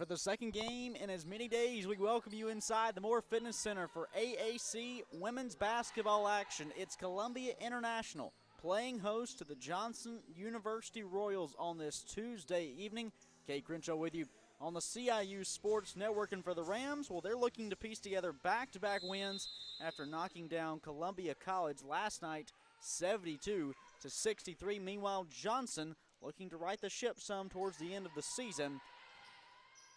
for the second game in as many days, we welcome you inside the Moore Fitness Center for AAC women's basketball action. It's Columbia International playing host to the Johnson University Royals on this Tuesday evening. Kate Crenshaw with you on the CIU Sports Network. And for the Rams, well, they're looking to piece together back-to-back wins after knocking down Columbia College last night, 72-63. Meanwhile, Johnson looking to right the ship some towards the end of the season.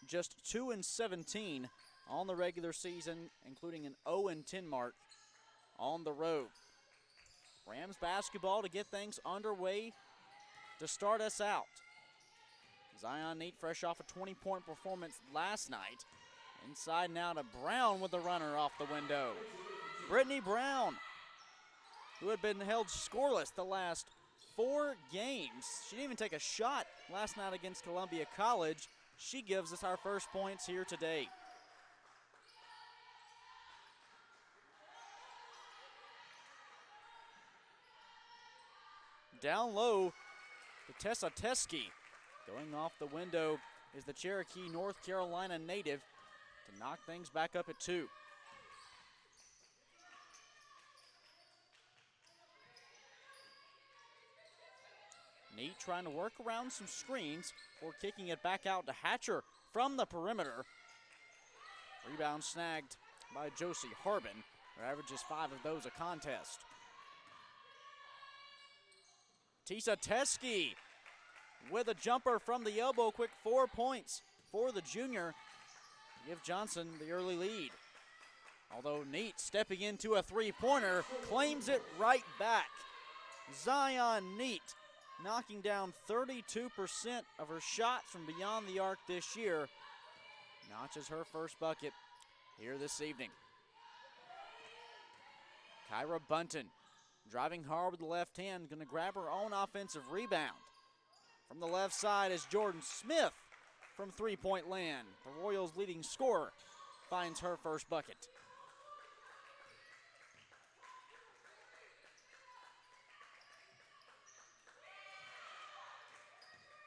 Just 2-17 on the regular season, including an 0-10 mark on the road. Rams basketball to get things underway to start us out. Zion Neat fresh off a 20-point performance last night. Inside now to Brown with the runner off the window. Brittany Brown, who had been held scoreless the last 4 games. She didn't even take a shot last night against Columbia College. She gives us our first points here today. Down low to Tessa Teskey. Going off the window is the Cherokee, North Carolina native to knock things back up at 2. Neat trying to work around some screens before kicking it back out to Hatcher from the perimeter. Rebound snagged by Josie Harbin, who averages 5 of those a contest. Tessa Teskey with a jumper from the elbow. Quick 4 points for the junior to give Johnson the early lead. Although Neat stepping into a three-pointer claims it right back. Zion Neat knocking down 32% of her shots from beyond the arc this year. Notches her first bucket here this evening. Kyra Bunton driving hard with the left hand, going to grab her own offensive rebound. From the left side is Jordan Smith from three-point land. The Royals' leading scorer finds her first bucket.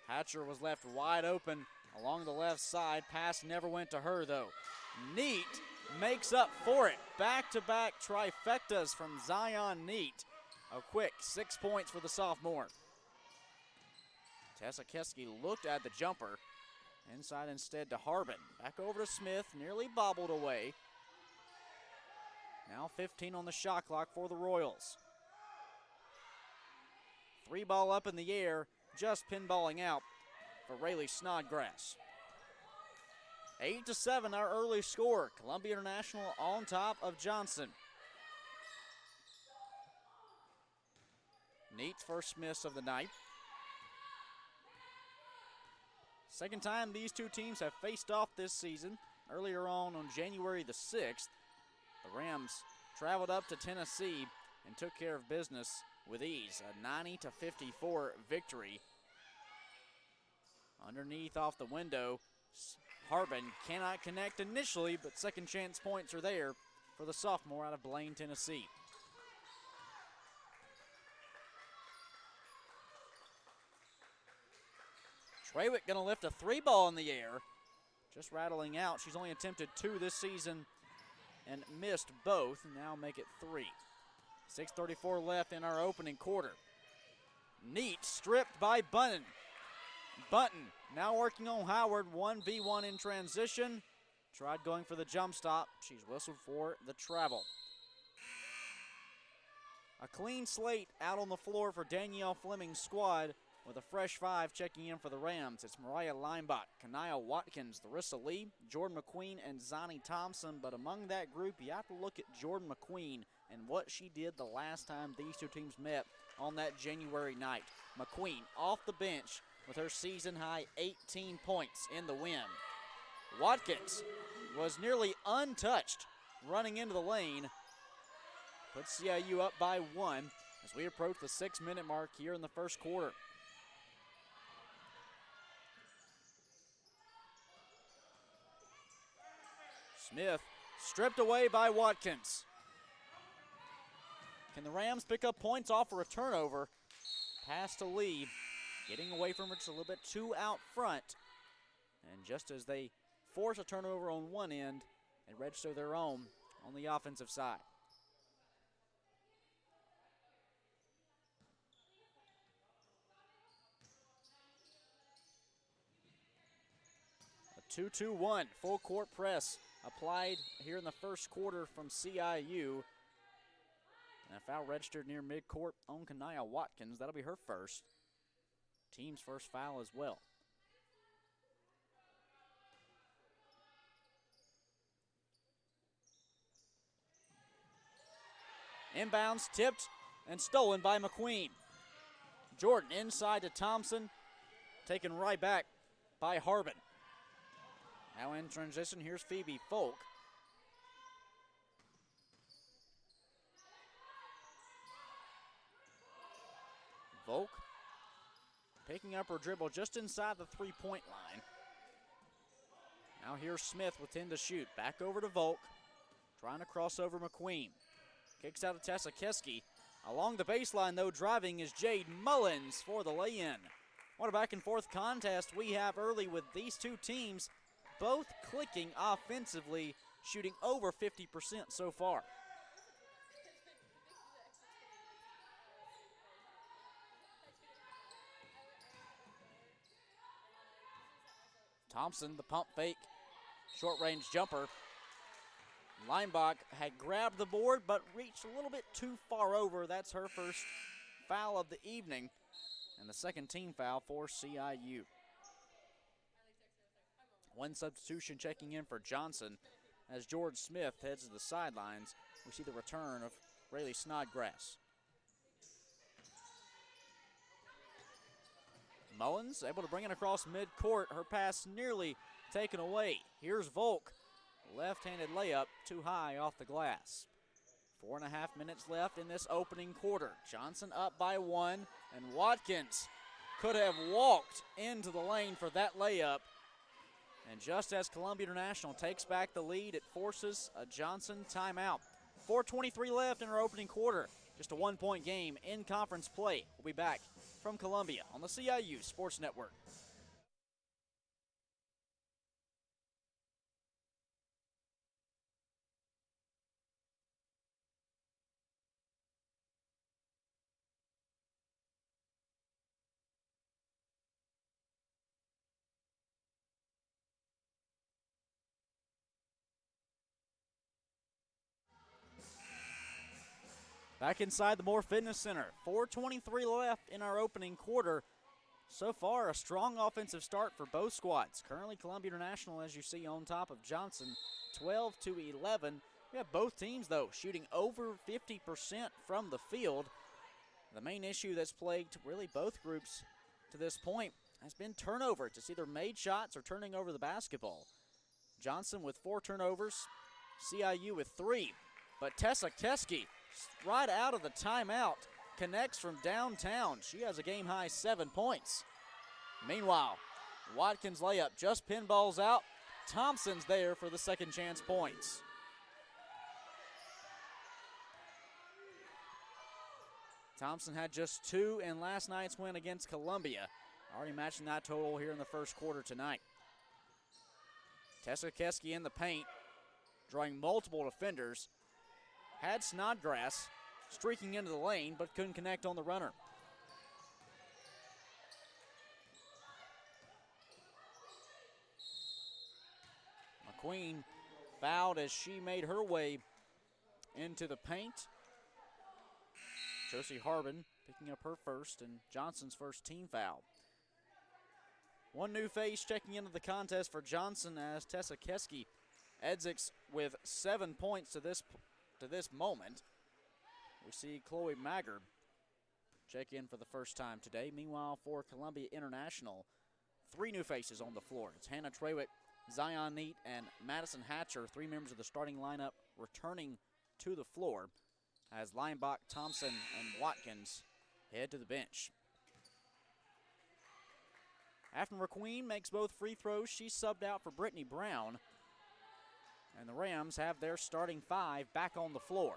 Hatcher was left wide open along the left side. Pass never went to her, though. Neat makes up for it. Back-to-back trifectas from Zion Neat. A quick 6 points for the sophomore. Tessa Teskey looked at the jumper. Inside instead to Harbin. Back over to Smith, nearly bobbled away. Now 15 on the shot clock for the Royals. 3 ball up in the air, just pinballing out for Rayleigh Snodgrass. 8-7 our early score. Columbia International on top of Johnson. Neat's first miss of the night. Second time these two teams have faced off this season. Earlier on January the 6th, the Rams traveled up to Tennessee and took care of business with ease. A 90-54 victory. Underneath off the window, Harbin cannot connect initially, but second chance points are there for the sophomore out of Blaine, Tennessee. Trawick going to lift a 3 ball in the air. Just rattling out. She's only attempted 2 this season and missed both. Now make it 3. 6:34 left in our opening quarter. Neat stripped by Bunton. Bunton now working on Howard. 1v1 in transition. Tried going for the jump stop. She's whistled for the travel. A clean slate out on the floor for Danielle Fleming's squad. With a fresh 5 checking in for the Rams, it's Mariah Linebach, Kanaya Watkins, Larissa Lee, Jordan McQueen, and Zonnie Thompson. But among that group, you have to look at Jordan McQueen and what she did the last time these two teams met on that January night. McQueen off the bench with her season-high 18 points in the win. Watkins was nearly untouched running into the lane. Puts CIU up by 1 as we approach the 6-minute mark here in the first quarter. Smith stripped away by Watkins. Can the Rams pick up points off of a turnover? Pass to Lee. Getting away from her, it's a little bit too out front. And just as they force a turnover on one end and register their own on the offensive side. A 2-2-1 full court press applied here in the first quarter from CIU. And a foul registered near midcourt on Kanaya Watkins. That'll be her first. Team's first foul as well. Inbounds, tipped, and stolen by McQueen. Jordan inside to Thompson, taken right back by Harbin. Now in transition, here's Phoebe Folk. Volk picking up her dribble just inside the three-point line. Now here's Smith with 10 to shoot. Back over to Volk, trying to cross over McQueen. Kicks out to Tessa Keski. Along the baseline, though, driving is Jade Mullins for the lay-in. What a back-and-forth contest we have early with these two teams, both clicking offensively, shooting over 50% so far. Thompson, the pump fake, short-range jumper. Leinbach had grabbed the board but reached a little bit too far over. That's her first foul of the evening and the second team foul for CIU. One substitution checking in for Johnson as George Smith heads to the sidelines. We see the return of Rayleigh Snodgrass. Mullins able to bring it across midcourt. Her pass nearly taken away. Here's Volk. Left-handed layup too high off the glass. 4.5 minutes left in this opening quarter. Johnson up by one, and Watkins could have walked into the lane for that layup. And just as Columbia International takes back the lead, it forces a Johnson timeout. 4:23 left in our opening quarter. Just a one-point game in conference play. We'll be back from Columbia on the CIU Sports Network. Back inside the Moore Fitness Center. 4:23 left in our opening quarter. So far, a strong offensive start for both squads. Currently, Columbia International, as you see, on top of Johnson, 12-11. We have both teams, though, shooting over 50% from the field. The main issue that's plagued really both groups to this point has been turnovers. It's either made shots or turning over the basketball. Johnson with 4 turnovers, CIU with 3. But Tessa Keski, right out of the timeout, connects from downtown. She has a game-high 7 points. Meanwhile, Watkins' layup just pinballs out. Thompson's there for the second chance points. Thompson had just 2 in last night's win against Columbia. Already matching that total here in the first quarter tonight. Tessa Keski in the paint, drawing multiple defenders. Had Snodgrass streaking into the lane, but couldn't connect on the runner. McQueen fouled as she made her way into the paint. Josie Harbin picking up her first and Johnson's first team foul. One new face checking into the contest for Johnson as Tessa Keski Edzix with 7 points to this moment. We see Chloe Maggard check in for the first time today. Meanwhile, for Columbia International, 3 new faces on the floor. It's Hannah Trawick, Zion Neat, and Madison Hatcher, 3 members of the starting lineup returning to the floor as Leinbach, Thompson, and Watkins head to the bench. After McQueen makes both free throws, she's subbed out for Brittany Brown. And the Rams have their starting 5 back on the floor.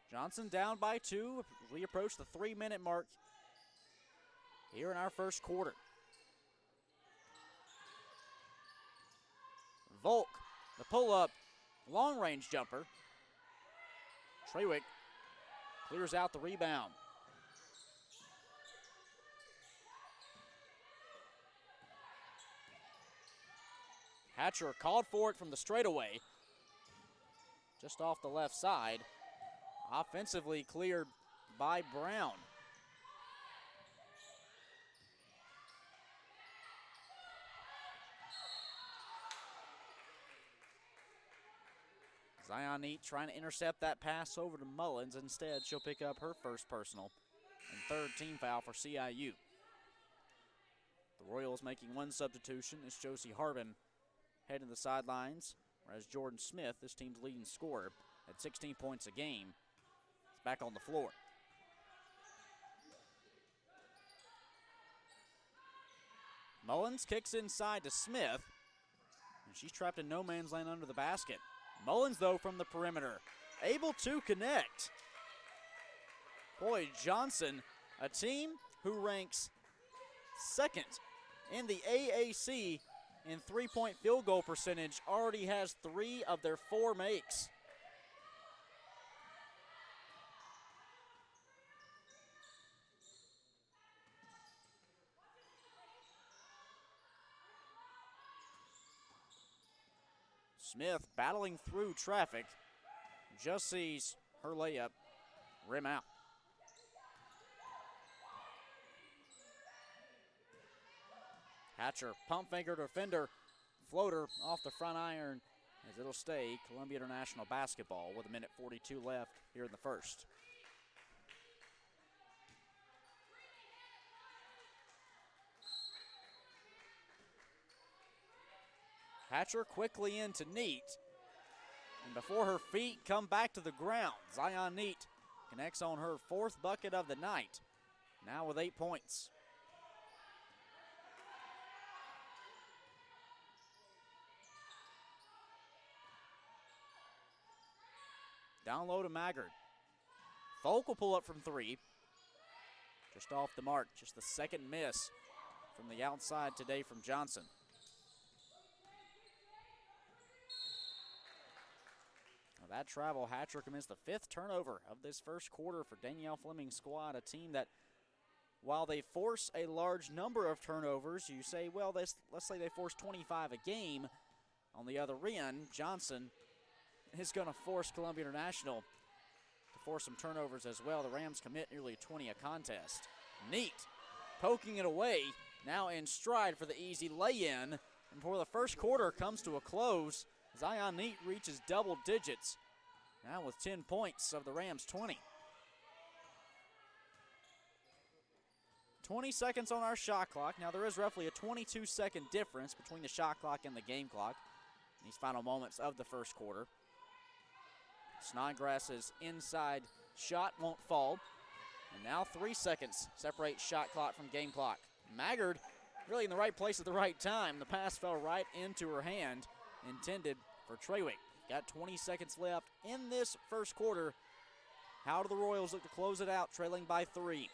Johnson down by 2. We approach the 3-minute mark here in our first quarter. Volk, the pull-up, long-range jumper. Trewick clears out the rebound. Hatcher called for it from the straightaway. Just off the left side. Offensively cleared by Brown. Zion Neat trying to intercept that pass over to Mullins. Instead, she'll pick up her first personal and third team foul for CIU. The Royals making one substitution as Josie Harbin heading to the sidelines, whereas Jordan Smith, this team's leading scorer, at 16 points a game, is back on the floor. Mullins kicks inside to Smith, and she's trapped in no man's land under the basket. Mullins, though, from the perimeter, able to connect. Boy, Johnson, a team who ranks second in the AAC in three-point field goal percentage, already has 3 of their 4 makes. Smith battling through traffic, just sees her layup rim out. Hatcher, pump finger defender, floater off the front iron as it'll stay Columbia International basketball with 1:42 left here in the first. Hatcher quickly into Neat, and before her feet come back to the ground, Zion Neat connects on her 4th bucket of the night, now with 8 points. Down low to Maggard. Volk will pull up from 3. Just off the mark, just the second miss from the outside today from Johnson. Now that travel, Hatcher commits the 5th turnover of this first quarter for Danielle Fleming's squad, a team that, while they force a large number of turnovers, you say, well, let's say they force 25 a game. On the other end, Johnson is going to force Columbia International to force some turnovers as well. The Rams commit nearly 20 a contest. Neat poking it away, now in stride for the easy lay-in. And before the first quarter comes to a close, Zion Neat reaches double digits, now with 10 points of the Rams' 20. 20 seconds on our shot clock. Now there is roughly a 22-second difference between the shot clock and the game clock in these final moments of the first quarter. Snodgrass's inside shot won't fall. And now 3 seconds separate shot clock from game clock. Maggard really in the right place at the right time. The pass fell right into her hand, intended for Trewick. Got 20 seconds left in this first quarter. How do the Royals look to close it out, trailing by 3?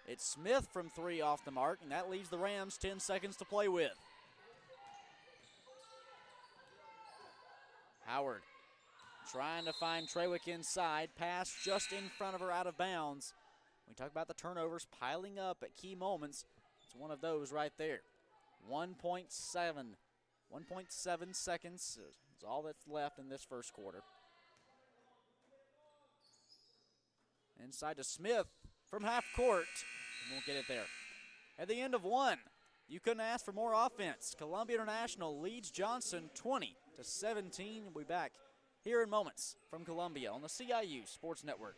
It's Smith from 3 off the mark, and that leaves the Rams 10 seconds to play with. Howard trying to find Trewick inside. Pass just in front of her, out of bounds. We talk about the turnovers piling up at key moments. It's one of those right there. 1.7 seconds is all that's left in this first quarter. Inside to Smith from half court. Won't get it there. At the end of 1, you couldn't ask for more offense. Columbia International leads Johnson 20-17. We'll be back here in moments from Columbia on the CIU Sports Network.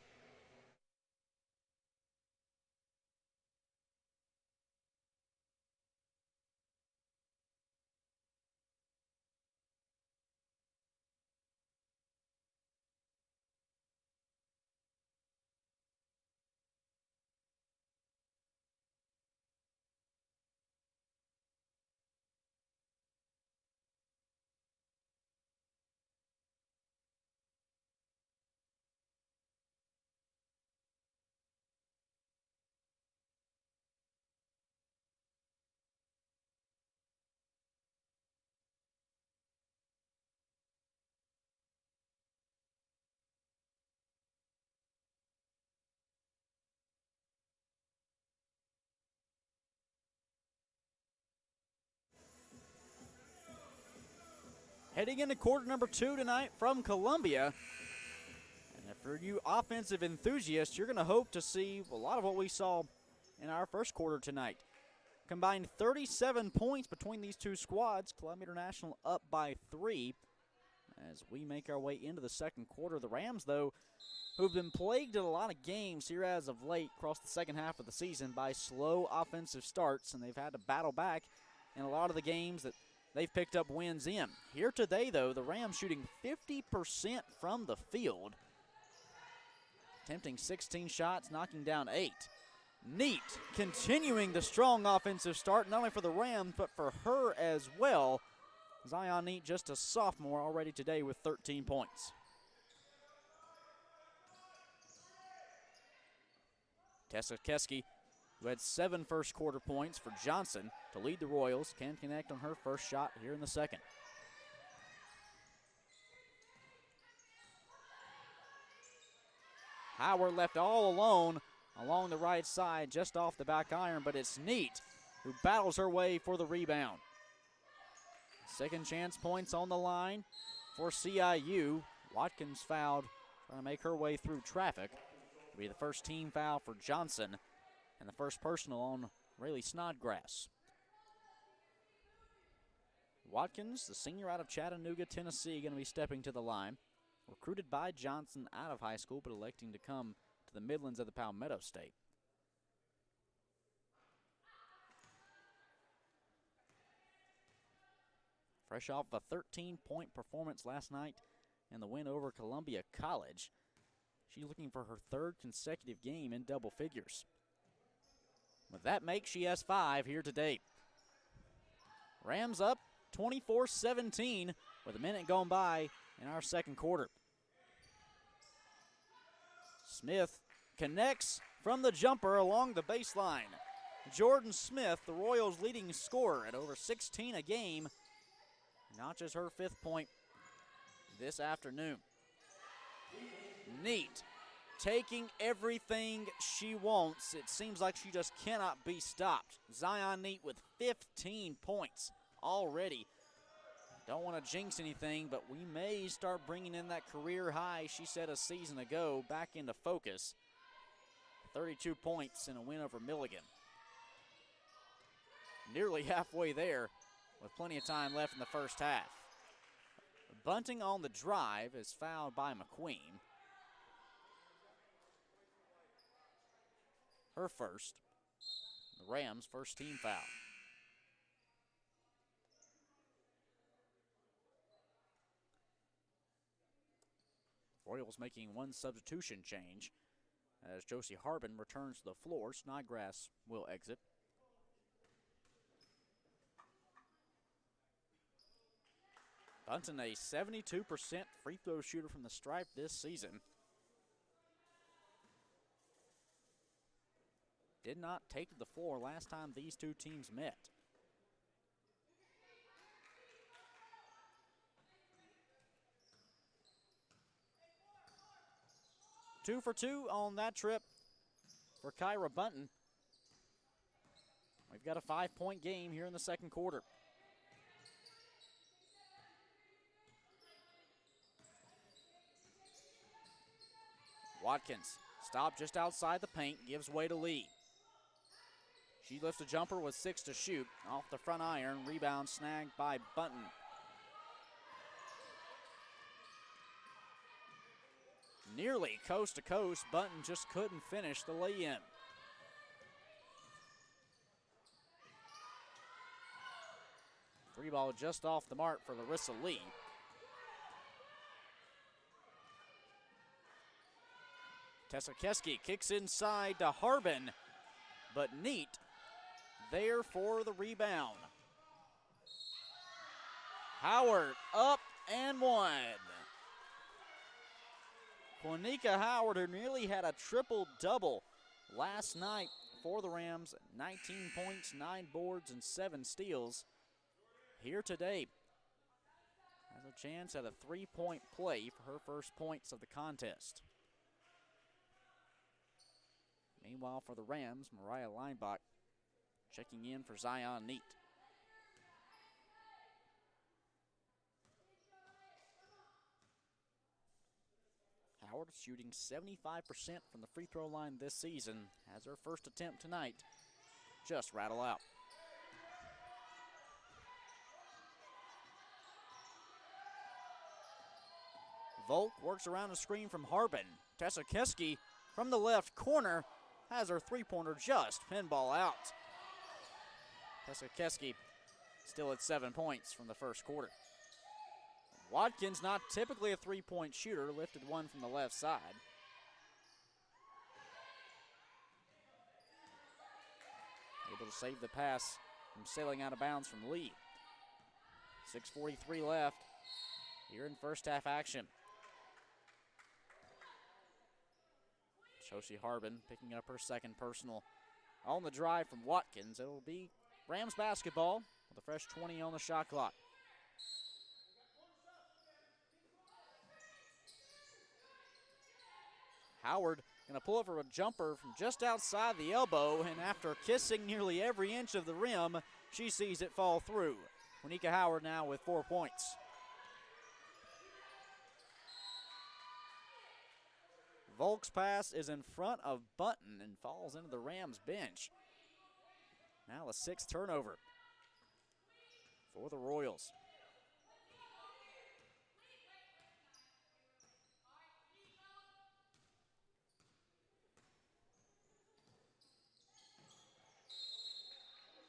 heading into quarter number 2 tonight from Columbia. And for you offensive enthusiasts, you're going to hope to see a lot of what we saw in our first quarter tonight. Combined 37 points between these two squads. Columbia International up by 3 as we make our way into the second quarter. The Rams, though, who've been plagued in a lot of games here as of late across the second half of the season by slow offensive starts, and they've had to battle back in a lot of the games that they've picked up wins in. Here today, though, the Rams shooting 50% from the field, attempting 16 shots, knocking down 8. Neat continuing the strong offensive start, not only for the Rams, but for her as well. Zion Neat, just a sophomore, already today with 13 points. Tessa Keski, who had 7 first quarter points for Johnson to lead the Royals, can connect on her first shot here in the second. Howard left all alone along the right side, just off the back iron, but it's Neat who battles her way for the rebound. Second chance points on the line for CIU. Watkins fouled, trying to make her way through traffic. It'll be the first team foul for Johnson and the first personal on Rayleigh Snodgrass. Watkins, the senior out of Chattanooga, Tennessee, going to be stepping to the line. Recruited by Johnson out of high school, but electing to come to the Midlands of the Palmetto State. Fresh off a 13-point performance last night in the win over Columbia College, she's looking for her 3rd consecutive game in double figures. With that make, she has 5 here today. Rams up 24-17 with a minute gone by in our second quarter. Smith connects from the jumper along the baseline. Jordan Smith, the Royals' leading scorer at over 16 a game, notches her 5th point this afternoon. Neat, taking everything she wants. It seems like she just cannot be stopped. Zion Neat with 15 points already. Don't want to jinx anything, but we may start bringing in that career high she set a season ago back into focus. 32 points in a win over Milligan. Nearly halfway there with plenty of time left in the first half. Bunting on the drive is fouled by McQueen. Her first. The Rams' first team foul. Royals making one substitution change as Josie Harbin returns to the floor. Snodgrass will exit. Bunton, a 72% free throw shooter from the stripe this season. Did not take to the floor last time these two teams met. Two for 2 on that trip for Kyra Bunton. We've got a 5-point game here in the second quarter. Watkins stopped just outside the paint, gives way to Lee. She lifts a jumper with 6 to shoot. Off the front iron, rebound snagged by Bunton. Nearly coast to coast, Bunton just couldn't finish the lay-in. Free ball just off the mark for Larissa Lee. Tessa Keski kicks inside to Harbin, but Neat there for the rebound. Howard up and one. Quanika Howard, who nearly had a triple-double last night for the Rams, 19 points, 9 boards, and 7 steals. Here today has a chance at a 3-point play for her first points of the contest. Meanwhile, for the Rams, Mariah Leinbach checking in for Zion Neat. Howard, shooting 75% from the free throw line this season, has her first attempt tonight just rattle out. Volk works around a screen from Harbin. Tessa Keski from the left corner has her three-pointer just pinball out. Tessa Keski still at 7 points from the first quarter. Watkins, not typically a three-point shooter, lifted one from the left side. Able to save the pass from sailing out of bounds from Lee. 6:43 left here in first half action. Josie Harbin picking up her second personal on the drive from Watkins. It'll be Rams basketball with a fresh 20 on the shot clock. Howard going to pull up for a jumper from just outside the elbow, and after kissing nearly every inch of the rim, she sees it fall through. Monika Howard now with 4 points. Volk's pass is in front of Button and falls into the Rams bench. Now a sixth turnover for the Royals.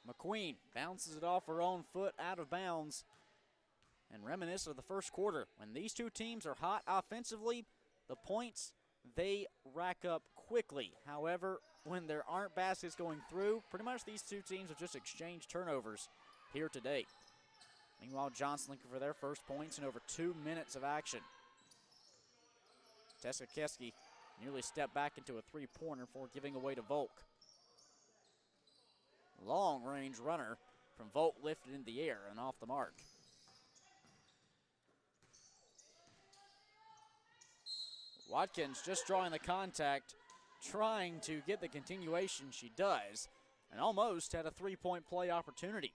McQueen bounces it off her own foot out of bounds, and reminiscent of the first quarter. When these two teams are hot offensively, the points they rack up quickly. However, when there aren't baskets going through, pretty much these two teams have just exchanged turnovers here today. Meanwhile, Johnson looking for their first points in over 2 minutes of action. Tessa Keski nearly stepped back into a three-pointer before giving away to Volk. Long-range runner from Volk lifted in the air and off the mark. Watkins just drawing the contact, trying to get the continuation she does, and almost had a three-point play opportunity.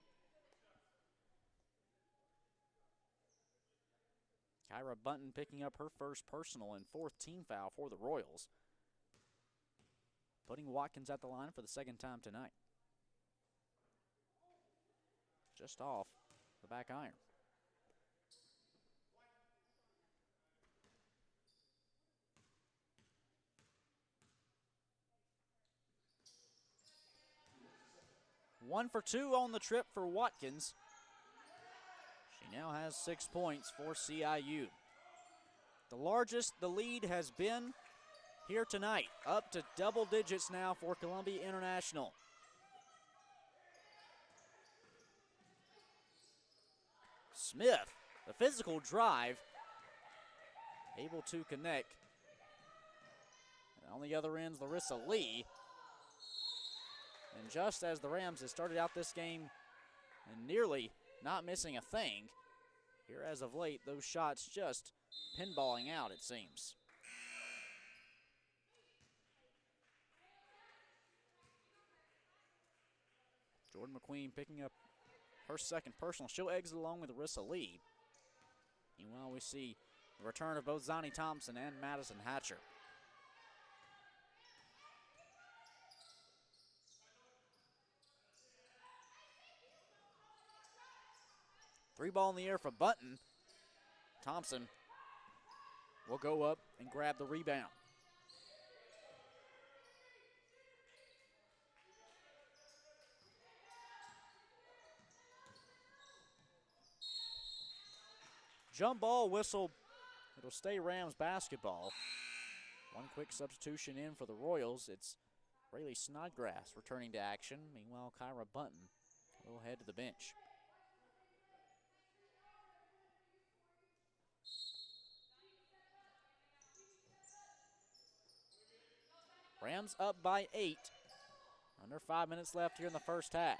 Kyra Bunton picking up her first personal and fourth team foul for the Royals, putting Watkins at the line for the second time tonight. Just off the back iron. One for two on the trip for Watkins. She now has 6 points for CIU. The largest the lead has been here tonight, up to double digits now for Columbia International. Smith, the physical drive, able to connect. And on the other end, Larissa Lee. And just as the Rams have started out this game and nearly not missing a thing, here as of late, those shots just pinballing out, it seems. Jordan McQueen picking up her second personal. She'll exit along with Larissa Lee. Meanwhile, we see the return of both Zani Thompson and Madison Hatcher. Three ball in the air for Button. Thompson will go up and grab the rebound. Jump ball whistle. It'll stay Rams basketball. One quick substitution in for the Royals. It's Rayleigh Snodgrass returning to action. Meanwhile, Kyra Button will head to the bench. Rams up by 8. Under 5 minutes left here in the first half.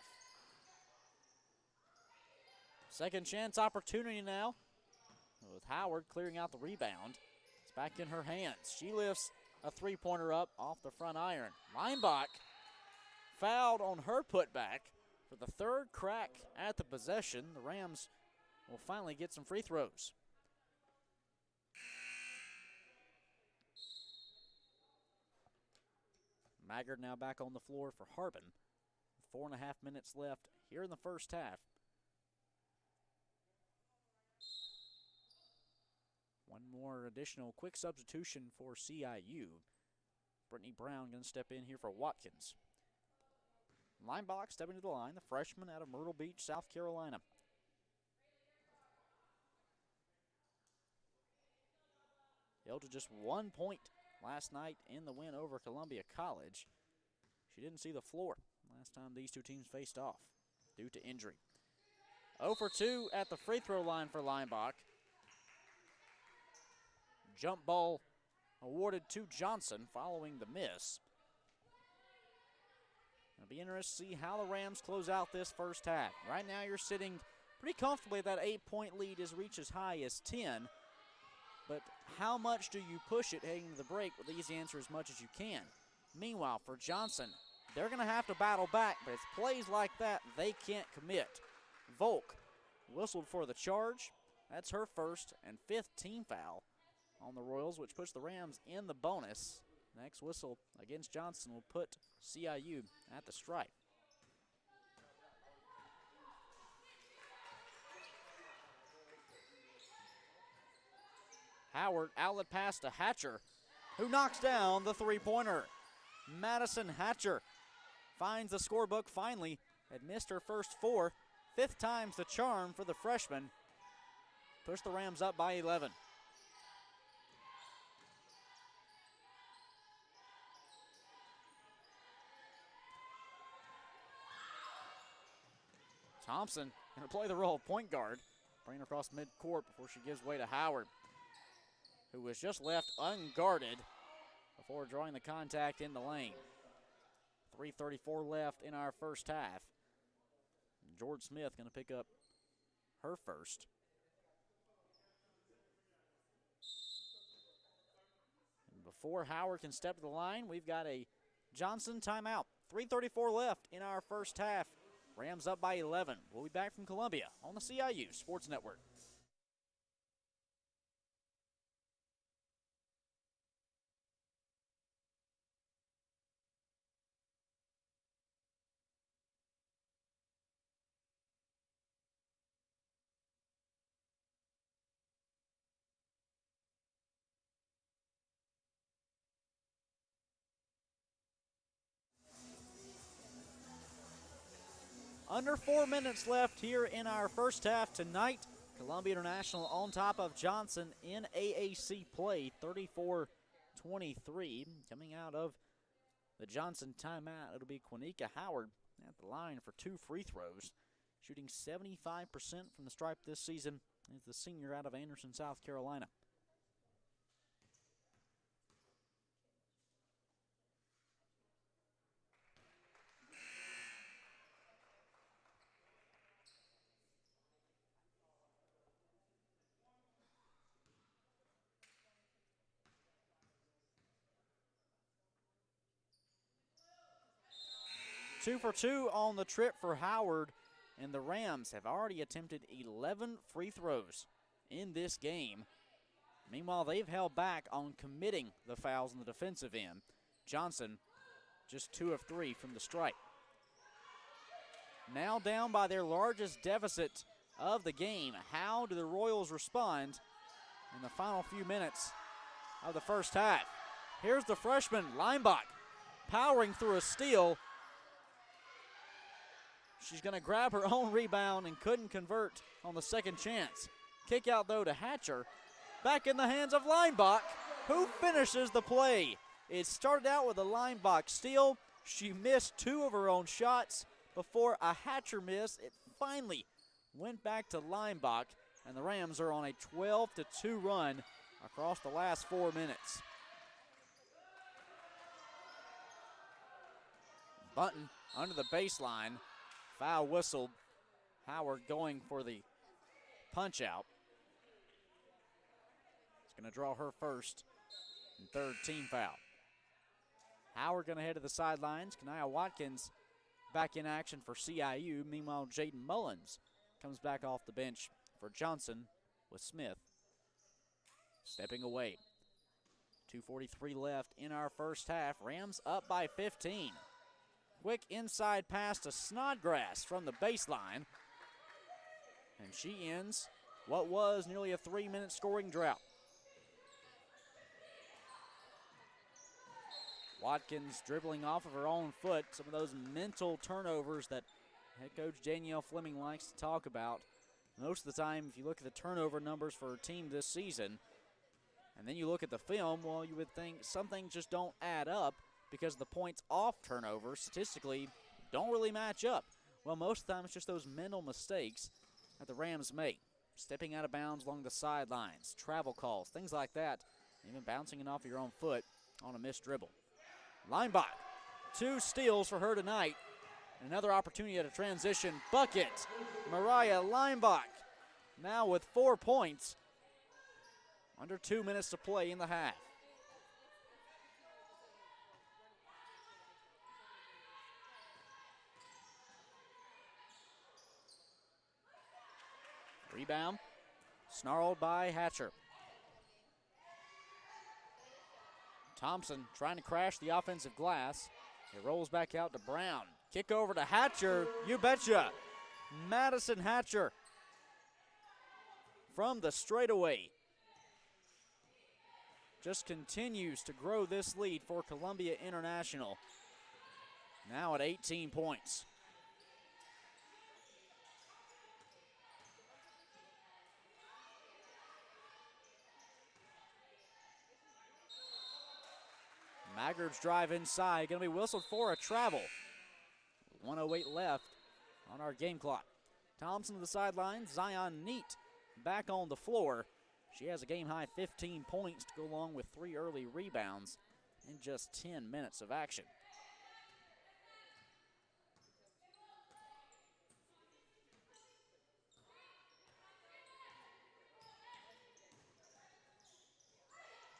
Second chance opportunity now, with Howard clearing out the rebound. It's back in her hands. She lifts a three-pointer up off the front iron. Leinbach fouled on her putback for the third crack at the possession. The Rams will finally get some free throws. Maggard now back on the floor for Harbin. 4.5 minutes left here in the first half. One more additional quick substitution for CIU. Brittany Brown going to step in here for Watkins. Linebach stepping to the line, the freshman out of Myrtle Beach, South Carolina. Held to just 1 point last night in the win over Columbia College. She didn't see the floor last time these two teams faced off due to injury. 0 for 2 at the free throw line for Linebach. Jump ball awarded to Johnson following the miss. It'll be interesting to see how the Rams close out this first half. Right now you're sitting pretty comfortably. That 8-point lead is reached as high as 10. But how much do you push it heading to the break? Well, the easy answer as much as you can. Meanwhile, for Johnson, they're going to have to battle back, but it's plays like that they can't commit. Volk whistled for the charge. That's her first and 5th team foul on the Royals, which puts the Rams in the bonus. Next whistle against Johnson will put CIU at the stripe. Howard, outlet pass to Hatcher, who knocks down the three-pointer. Madison Hatcher finds the scorebook finally. Had missed her first 4. 5th time's the charm for the freshman. Push the Rams up by 11. Thompson going to play the role of point guard, bringing her across midcourt before she gives way to Howard, who was just left unguarded before drawing the contact in the lane. 3:34 left in our first half. George Smith going to pick up her first. And before Howard can step to the line, we've got a Johnson timeout. 3:34 left in our first half. Rams up by 11. We'll be back from Columbia on the CIU Sports Network. Under 4 minutes left here in our first half tonight. Columbia International on top of Johnson in AAC play, 34-23. Coming out of the Johnson timeout, it'll be Quanika Howard at the line for 2 free throws. Shooting 75% from the stripe this season is the senior out of Anderson, South Carolina. Two for 2 on the trip for Howard, and the Rams have already attempted 11 free throws in this game. Meanwhile, they've held back on committing the fouls on the defensive end. Johnson just 2 of 3 from the stripe. Now down by their largest deficit of the game. How do the Royals respond in the final few minutes of the first half? Here's the freshman, Linebach, powering through a steal. She's going to grab her own rebound and couldn't convert on the second chance. Kick out, though, to Hatcher. Back in the hands of Linebach, who finishes the play. It started out with a Linebach steal. She missed 2 of her own shots before a Hatcher miss. It finally went back to Linebach, and the Rams are on a 12-2 run across the last 4 minutes. Bunton under the baseline. Foul whistled. Howard going for the punch out. It's going to draw her first and 3rd team foul. Howard going to head to the sidelines. Kanaya Watkins back in action for CIU. Meanwhile, Jaden Mullins comes back off the bench for Johnson with Smith stepping away. 2:43 left in our first half. Rams up by 15. Quick inside pass to Snodgrass from the baseline. And she ends what was nearly a 3-minute scoring drought. Watkins dribbling off of her own foot. Some of those mental turnovers that head coach Danielle Fleming likes to talk about. Most of the time, if you look at the turnover numbers for her team this season, and then you look at the film, well, you would think some things just don't add up because the points off turnovers statistically don't really match up. Well, most of the time it's just those mental mistakes that the Rams make. Stepping out of bounds along the sidelines, travel calls, things like that, even bouncing it off of your own foot on a missed dribble. Linebach, 2 steals for her tonight. Another opportunity at a transition bucket. Mariah Linebach now with 4 points. Under 2 minutes to play in the half. Rebound, snarled by Hatcher. Thompson trying to crash the offensive glass. It rolls back out to Brown. Kick over to Hatcher, you betcha. Madison Hatcher from the straightaway. Just continues to grow this lead for Columbia International. Now at 18 points. Maggard's drive inside, going to be whistled for a travel. 1:08 left on our game clock. Thompson to the sideline, Zion Neat back on the floor. She has a game-high 15 points to go along with 3 early rebounds in just 10 minutes of action.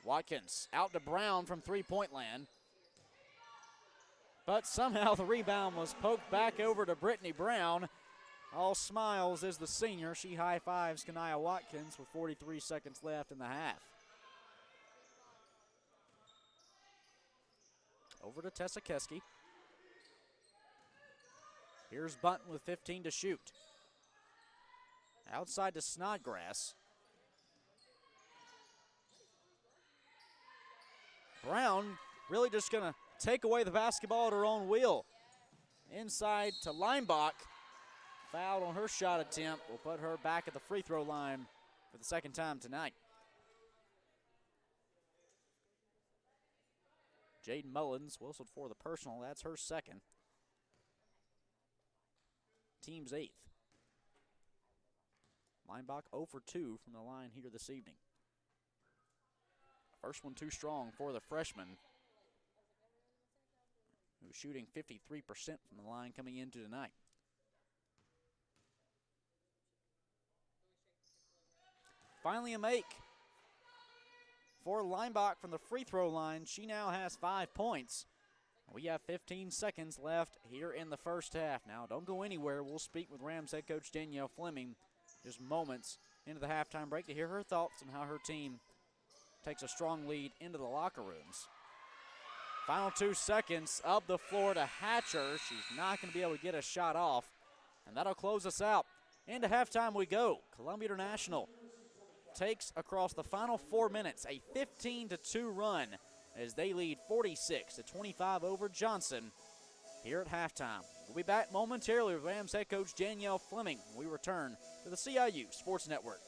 Watkins out to Brown from three-point land. But somehow the rebound was poked back over to Brittany Brown. All smiles is the senior. She high-fives Kanaya Watkins with 43 seconds left in the half. Over to Tessa Keski. Here's Bunton with 15 to shoot. Outside to Snodgrass. Brown really just going to take away the basketball at her own will. Inside to Linebach. Fouled on her shot attempt. Will put her back at the free throw line for the second time tonight. Jaden Mullins whistled for the personal. That's her second. Team's 8th. Linebach 0 for 2 from the line here this evening. First one too strong for the freshman, who's shooting 53% from the line coming into tonight. Finally a make for Linebach from the free throw line. She now has 5 points. We have 15 seconds left here in the first half. Now, don't go anywhere. We'll speak with Rams head coach Danielle Fleming just moments into the halftime break to hear her thoughts on how her team takes a strong lead into the locker rooms. Final 2 seconds, up the floor to Hatcher. She's not going to be able to get a shot off, and that'll close us out. Into halftime we go. Columbia International takes across the final 4 minutes a 15-2 run as they lead 46-25 over Johnson here at halftime. We'll be back momentarily with Rams head coach Danielle Fleming when we return to the CIU Sports Network.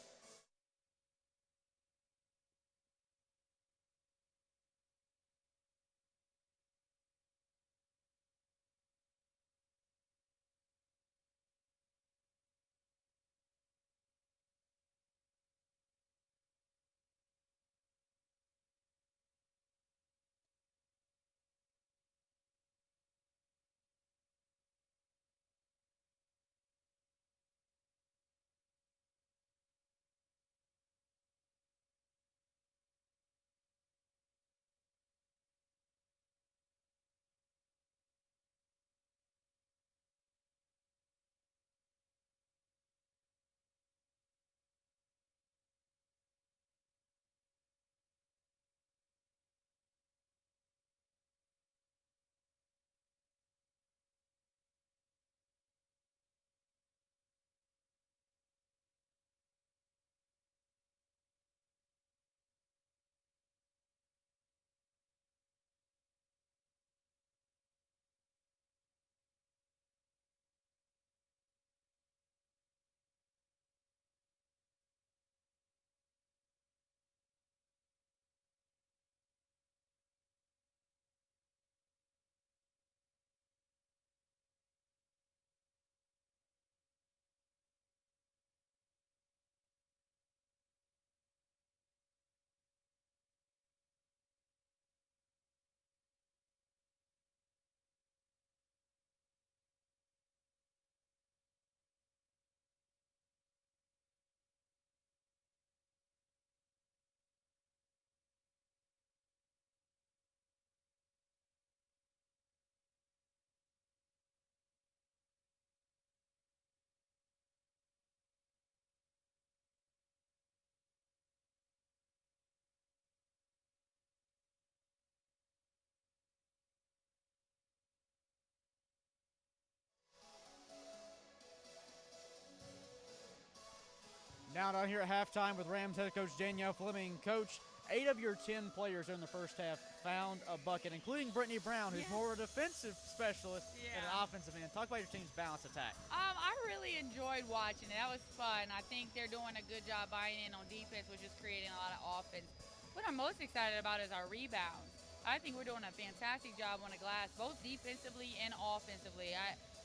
Now down here at halftime with Rams head coach Danielle Fleming. Coach, 8 of your 10 players in the first half found a bucket, including Brittany Brown, who's more a defensive specialist than an offensive end. Talk about your team's balanced attack. I really enjoyed watching it. That was fun. I think they're doing a good job buying in on defense, which is creating a lot of offense. What I'm most excited about is our rebounds. I think we're doing a fantastic job on the glass, both defensively and offensively.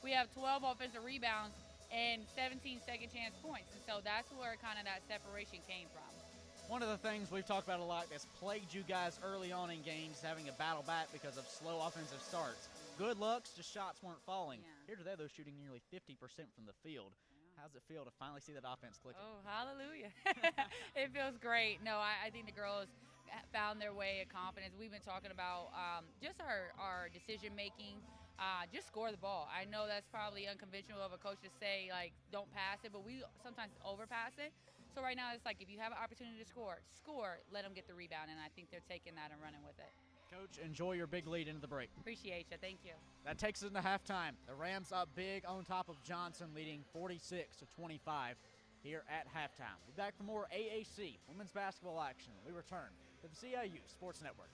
We have 12 offensive rebounds and 17 second chance points, and so that's where kind of that separation came from. One of the things we've talked about a lot that's plagued you guys early on in games, having a battle back because of slow offensive starts. Good looks, just shots weren't falling. Here today, they're shooting nearly 50% from the field. How's it feel to finally see that offense clicking? Oh, hallelujah. It feels great. No, I think the girls found their way of confidence. We've been talking about just our decision-making. Just score the ball. I know that's probably unconventional of a coach to say, like, don't pass it, but we sometimes overpass it. So right now it's like if you have an opportunity to score, let them get the rebound, and I think they're taking that and running with it. Coach, enjoy your big lead into the break. Appreciate you. Thank you. That takes us into halftime. The Rams up big on top of Johnson, leading 46-25 here at halftime. We'll be back for more AAC women's basketball action. We return to the CIU Sports Network.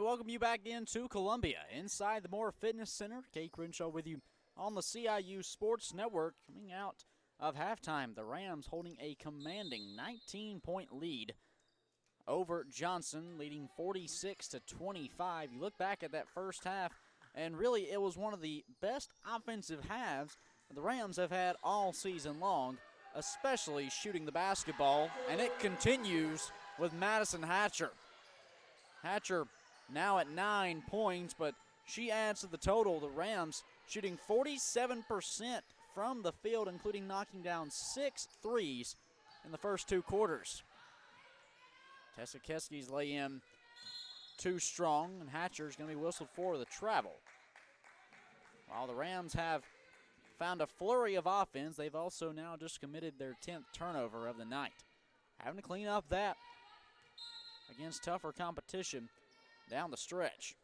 we welcome you back into Columbia, inside the Moore Fitness Center. Kate Crenshaw with you on the CIU Sports Network. Coming out of halftime, the Rams holding a commanding 19-point lead over Johnson, leading 46-25. You look back at that first half, and really it was one of the best offensive halves the Rams have had all season long, especially shooting the basketball, and it continues with Madison Hatcher. Hatcher now at 9 points, but she adds to the total. The Rams shooting 47% from the field, including knocking down 6 threes in the first 2 quarters. Tessa Keski's lay-in too strong, and Hatcher's going to be whistled for the travel. While the Rams have found a flurry of offense, they've also now just committed their 10th turnover of the night. Having to clean up that against tougher competition down the stretch.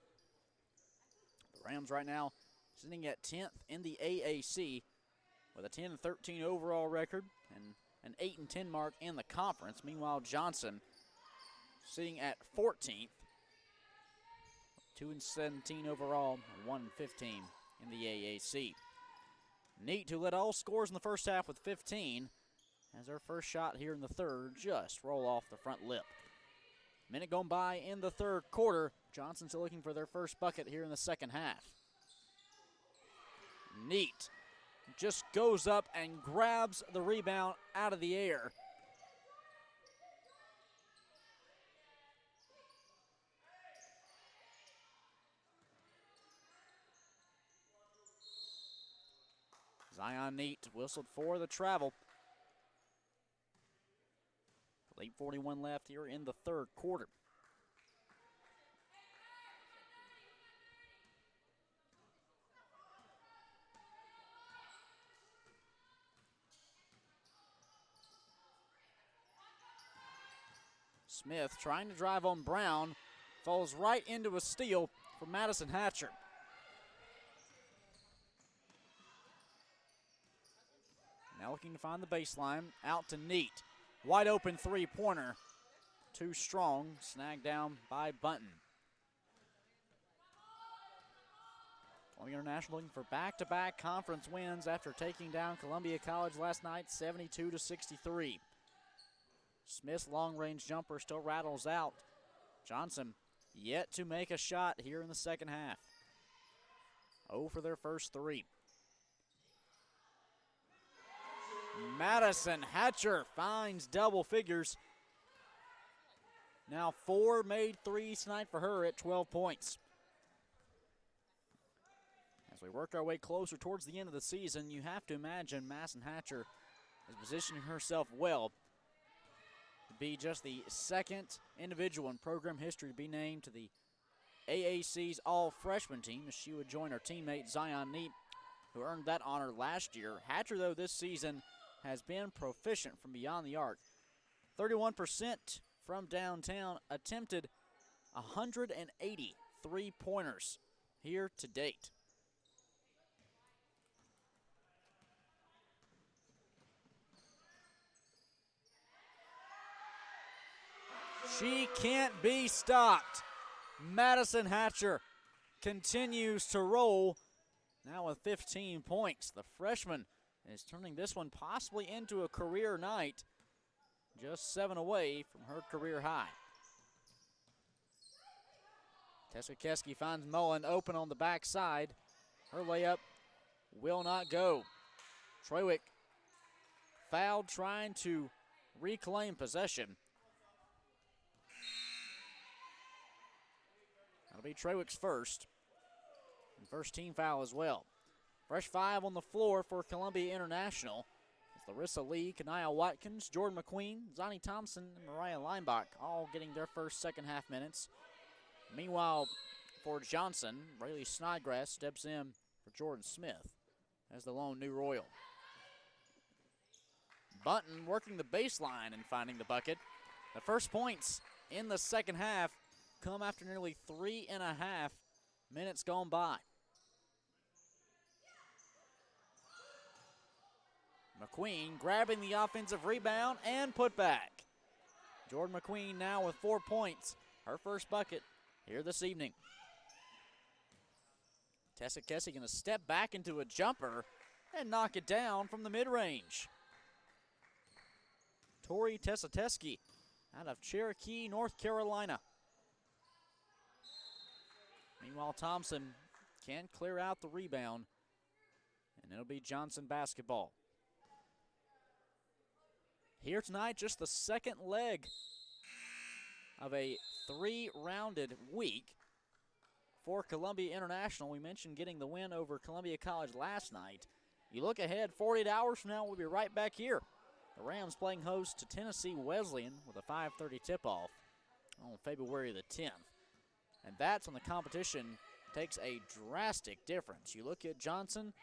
The Rams right now sitting at 10th in the AAC with a 10-13 overall record and an 8-10 mark in the conference. Meanwhile, Johnson sitting at 14th, 2-17 overall, 1-15 in the AAC. Neat, who led all scores in the first half with 15, as their first shot here in the third just roll off the front lip. Minute going by in the third quarter. Johnson still looking for their first bucket here in the second half. Neat just goes up and grabs the rebound out of the air. Zion Neat whistled for the travel. 8:41 left here in the third quarter. Smith trying to drive on Brown, falls right into a steal from Madison Hatcher. Now looking to find the baseline, out to Neat. Wide open three-pointer, too strong, snagged down by Bunton. Columbia International looking for back-to-back conference wins after taking down Columbia College last night, 72-63. Smith's long-range jumper still rattles out. Johnson yet to make a shot here in the second half. 0 for their first 3. Madison Hatcher finds double figures. Now 4 made threes tonight for her at 12 points. As we work our way closer towards the end of the season, you have to imagine Madison Hatcher is positioning herself well to be just the second individual in program history to be named to the AAC's all-freshman team, as she would join her teammate Zion Neat, who earned that honor last year. Hatcher, though, this season has been proficient from beyond the arc. 31% from downtown, attempted 180 three-pointers here to date. She can't be stopped. Madison Hatcher continues to roll, now with 15 points. The freshman is turning this one possibly into a career night, just 7 away from her career high. Tessa Keski finds Mullen open on the backside. Her layup will not go. Trawick fouled trying to reclaim possession. That'll be Trawick's first, and first team foul as well. Fresh 5 on the floor for Columbia International. It's Larissa Lee, Kanaya Watkins, Jordan McQueen, Zonnie Thompson, and Mariah Leinbach all getting their first second half minutes. Meanwhile, for Johnson, Rayleigh Snodgrass steps in for Jordan Smith as the lone new Royal. Bunton working the baseline and finding the bucket. The first points in the second half come after nearly 3.5 minutes gone by. McQueen grabbing the offensive rebound and put back. Jordan McQueen now with 4 points. Her first bucket here this evening. Tessa Kessie going to step back into a jumper and knock it down from the mid-range. Tori Tesateski out of Cherokee, North Carolina. Meanwhile, Thompson can clear out the rebound, and it'll be Johnson basketball. Here tonight, just the second leg of a 3-rounded week for Columbia International. We mentioned getting the win over Columbia College last night. You look ahead, 48 hours from now, we'll be right back here. The Rams playing host to Tennessee Wesleyan with a 5:30 tip-off on February the 10th. And that's when the competition takes a drastic difference. You look at Johnson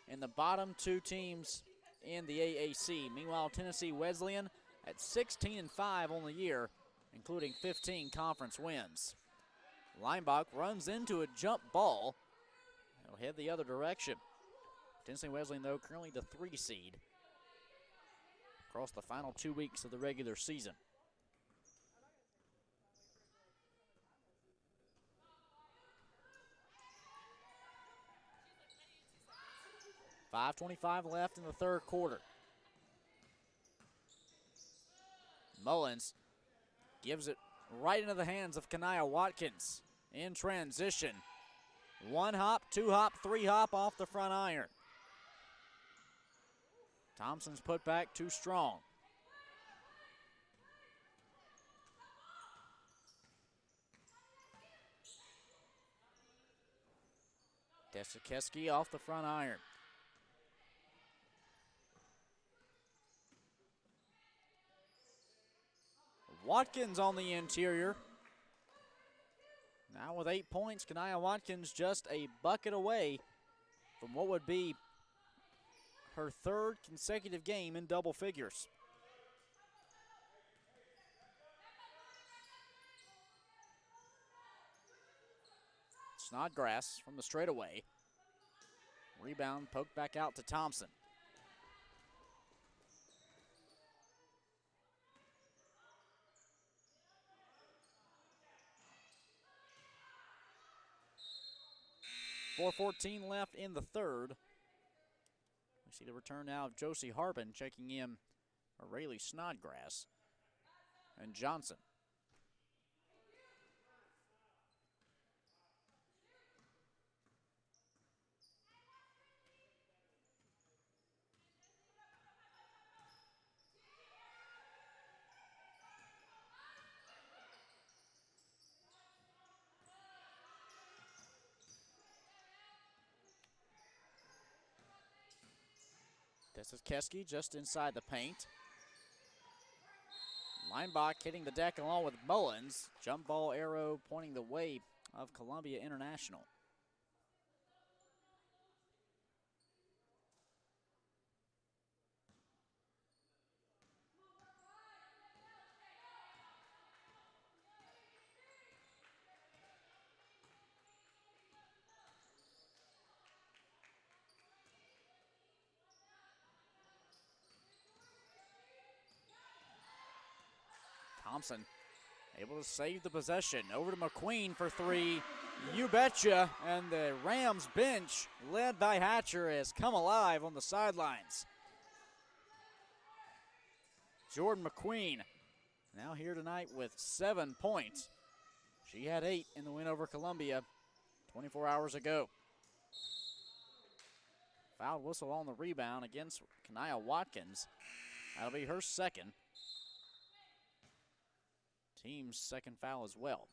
and the bottom two teams in the AAC. Meanwhile, Tennessee Wesleyan at 16-5 on the year, including 15 conference wins. Leinbach runs into a jump ball. He'll head the other direction. Tennessee Wesleyan, though, currently the 3 seed across the final 2 weeks of the regular season. .5:25 left in the third quarter. Mullins gives it right into the hands of Kanaya Watkins in transition. 1 hop, 2 hop, 3 hop off the front iron. Thompson's put back too strong. Desikeski off the front iron. Watkins on the interior. Now with 8 points, Kanaya Watkins just a bucket away from what would be her 3rd consecutive game in double figures. Snodgrass from the straightaway. Rebound poked back out to Thompson. .414 left in the third. We see the return now of Josie Harbin checking in for Rayleigh Snodgrass and Johnson. This is Keski just inside the paint. Leinbach hitting the deck along with Mullins. Jump ball arrow pointing the way of Columbia International. Thompson able to save the possession. Over to McQueen for 3. You betcha. And the Rams bench, led by Hatcher, has come alive on the sidelines. Jordan McQueen now here tonight with 7 points. She had 8 in the win over Columbia 24 hours ago. Foul whistle on the rebound against Kanaya Watkins. That'll be her second. Team's second foul as well.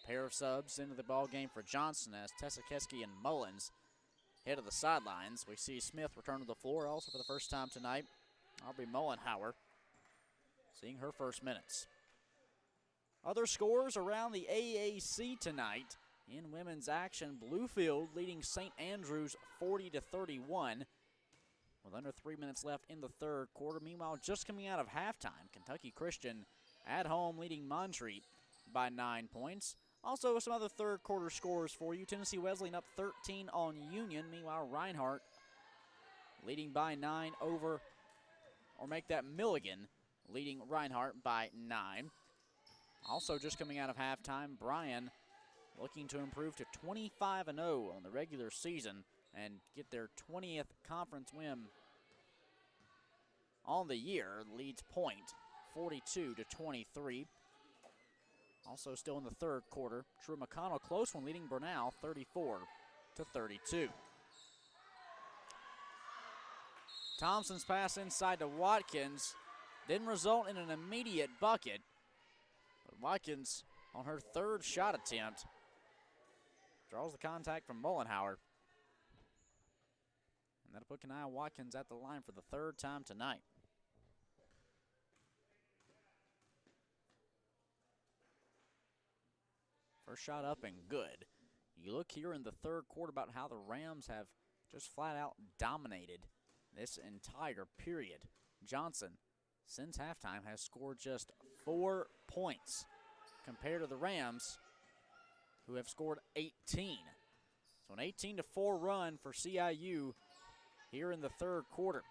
Pair of subs into the ball game for Johnson as Tesikeski and Mullins head to the sidelines. We see Smith return to the floor also for the first time tonight. Aubrey Mullenhauer seeing her first minutes. Other scores around the AAC tonight. In women's action, Bluefield leading St. Andrews 40-31. With under 3 minutes left in the third quarter. Meanwhile, just coming out of halftime, Kentucky Christian at home leading Montreat by 9 points. Also, some other third quarter scores for you. Tennessee Wesleyan up 13 on Union. Meanwhile, Reinhardt leading by 9 over, or make that Milligan, leading Reinhardt by 9. Also just coming out of halftime, Bryan looking to improve to 25-0 on the regular season and get their 20th conference win on the year. Leads point 42-23. Also still in the third quarter, True McConnell, close one, leading Bernal 34-32. Thompson's pass inside to Watkins didn't result in an immediate bucket, but Watkins on her third shot attempt draws the contact from Mullenhauer. And that'll put Kania Watkins at the line for the third time tonight. First shot up and good. You look here in the third quarter about how the Rams have just flat out dominated this entire period. Johnson, since halftime, has scored just 4 points compared to the Rams, who have scored 18. So an 18-4 run for CIU here in the third quarter.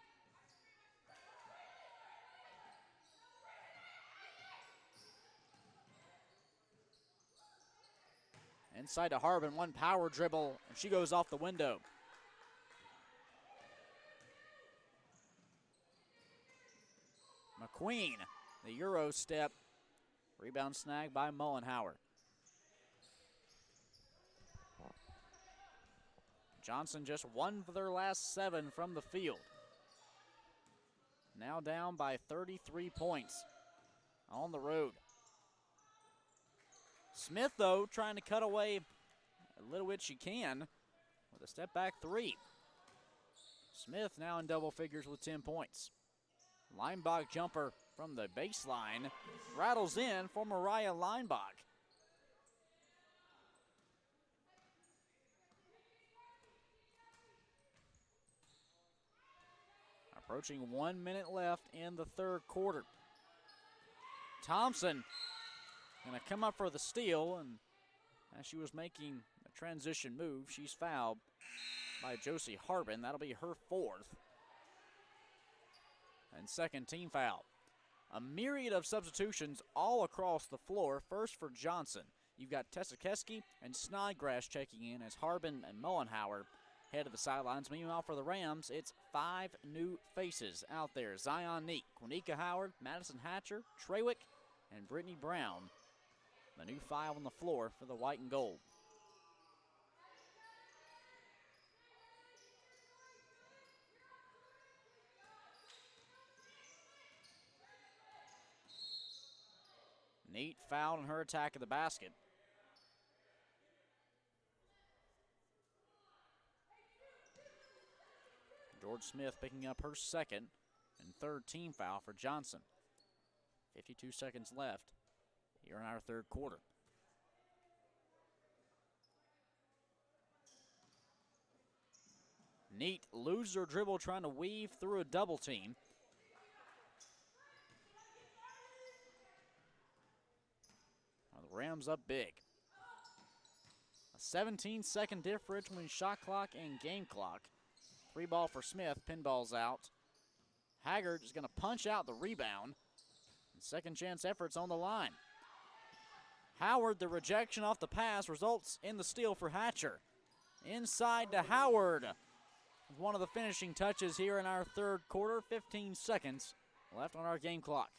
Inside to Harbin, one power dribble, and she goes off the window. McQueen, the Euro step. Rebound snag by Mullenhauer. Johnson just 1 for their last 7 from the field. Now down by 33 points on the road. Smith, though, trying to cut away a little bit she can with a step back 3. Smith now in double figures with 10 points. Leinbach jumper from the baseline rattles in for Mariah Leinbach. Approaching 1 minute left in the third quarter. Thompson gonna come up for the steal, and as she was making a transition move, she's fouled by Josie Harbin. That'll be her 4th and second team foul. A myriad of substitutions all across the floor. First for Johnson, you've got Tessa Keski and Snodgrass checking in as Harbin and Mullenhauer head to the sidelines. Meanwhile, for the Rams, it's 5 new faces out there. Zion Neek, Quanika Howard, Madison Hatcher, Trawick, and Brittany Brown. The new 5 on the floor for the white and gold. Neat foul in her attack of the basket. George Smith picking up her second and third team foul for Johnson. 52 seconds left here in our third quarter. Neat loses her dribble trying to weave through a double team. The Rams up big. A 17-second difference between shot clock and game clock. 3 ball for Smith, pinball's out. Haggard is going to punch out the rebound. And second chance efforts on the line. Howard, the rejection off the pass results in the steal for Hatcher. Inside to Howard. One of the finishing touches here in our third quarter. 15 seconds left on our game clock.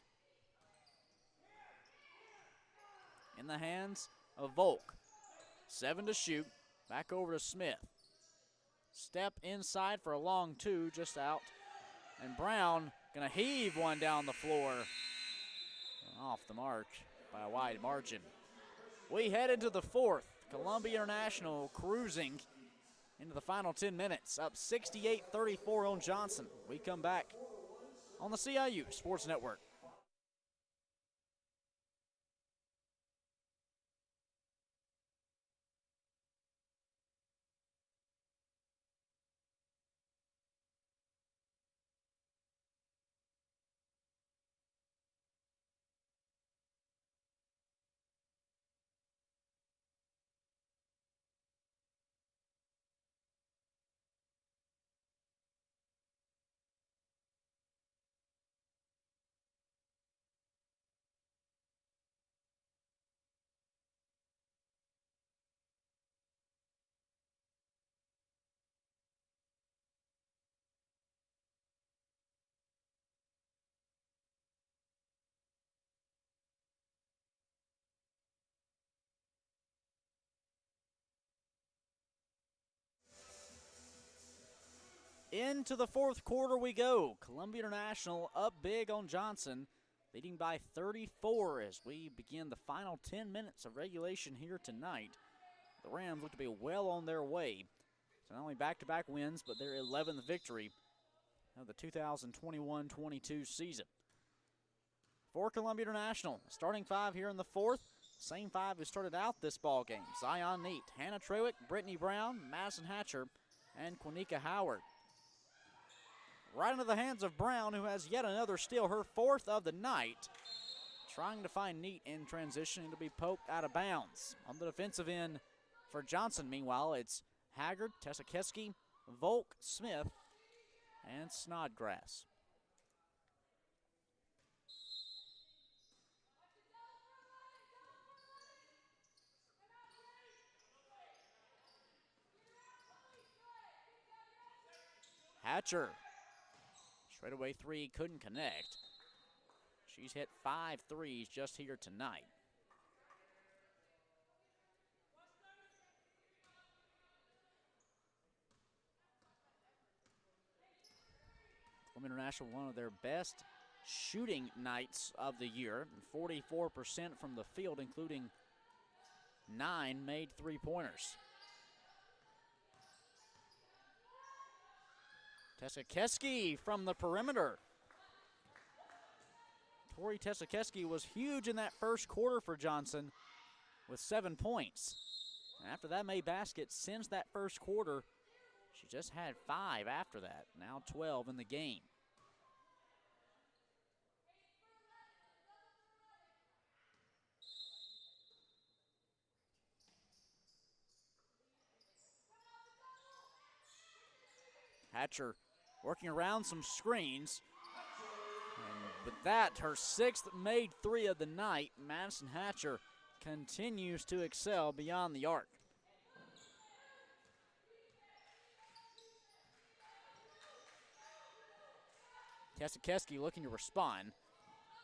In the hands of Volk. 7 to shoot. Back over to Smith. Step inside for a long 2, just out. And Brown gonna heave one down the floor. Off the mark by a wide margin. We head into the fourth. Columbia International cruising into the final 10 minutes. Up 68-34 on Johnson. We come back on the CIU Sports Network. Into the fourth quarter we go. Columbia International up big on Johnson, leading by 34 as we begin the final 10 minutes of regulation here tonight. The Rams look to be well on their way to not only back-to-back wins, but their 11th victory of the 2021-22 season. For Columbia International, starting five here in the fourth, same five who started out this ball game. Zion Neat, Hannah Trewick, Brittany Brown, Madison Hatcher, and Quanika Howard. Right into the hands of Brown, who has yet another steal, her fourth of the night. Trying to find Neat in transition and to be poked out of bounds. On the defensive end for Johnson, meanwhile, it's Haggard, Tessa Keski, Volk, Smith, and Snodgrass. Hatcher, straightaway three, couldn't connect. She's hit 5 threes just here tonight. Columbia International, one of their best shooting nights of the year, 44% from the field, including 9 made three-pointers. Tessa Keski from the perimeter. Tori Tessa Keski was huge in that first quarter for Johnson with 7 points. And after that made basket, since that first quarter, she just had 5 after that, now 12 in the game. Hatcher working around some screens. And with that, her 6th made three of the night. Madison Hatcher continues to excel beyond the arc. Tessa Keski looking to respond.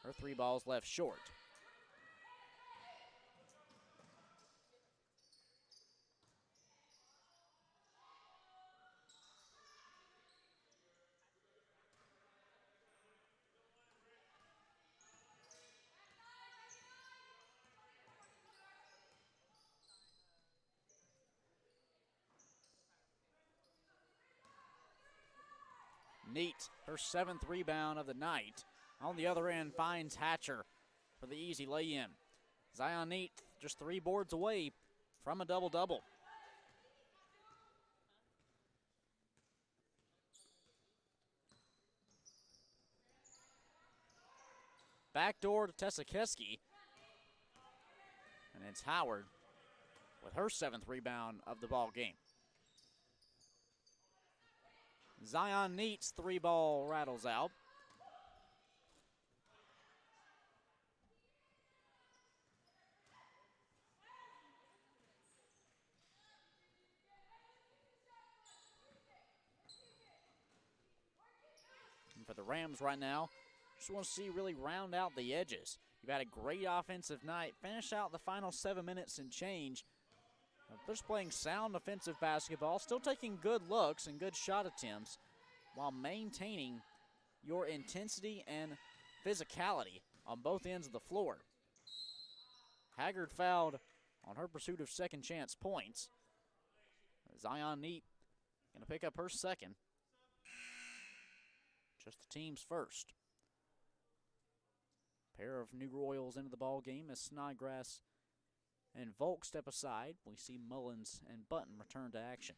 Her 3 balls left short. Neat, her 7th rebound of the night. On the other end, finds Hatcher for the easy lay-in. Zion Neat just 3 boards away from a double-double. Backdoor to Tessa Keski. And it's Howard with her 7th rebound of the ball game. Zion Neat's 3-ball rattles out. And for the Rams right now, just want to see really round out the edges. You've had a great offensive night. Finish out the final 7 minutes and change. Just playing sound offensive basketball, still taking good looks and good shot attempts while maintaining your intensity and physicality on both ends of the floor. Haggard fouled on her pursuit of second chance points. Zion Neat going to pick up her 2nd. Just the team's first. Pair of new Royals into the ball game as Snodgrass and Volk step aside. We see Mullins and Button return to action.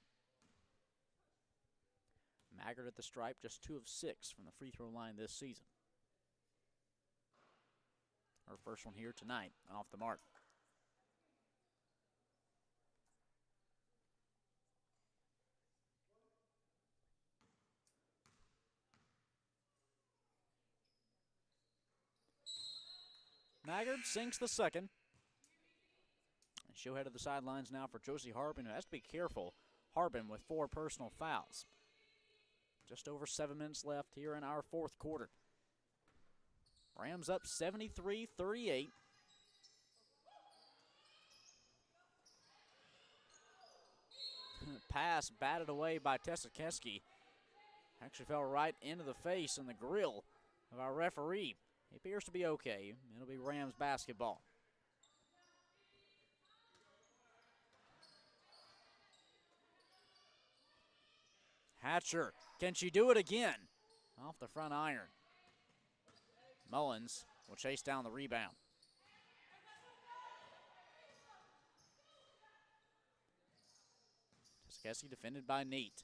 Maggard at the stripe, just 2 of 6 from the free throw line this season. Her first one here tonight, off the mark. Maggard sinks the 2nd. She'll head to the sidelines now for Josie Harbin, who has to be careful. Harbin with 4 personal fouls. Just over 7 minutes left here in our 4th quarter. Rams up 73-38. Pass batted away by Tessa Keski. Actually fell right into the face and the grill of our referee. He appears to be okay. It'll be Rams basketball. Hatcher, can she do it again? Off the front iron. Mullins will chase down the rebound. Tessie defended by Neat.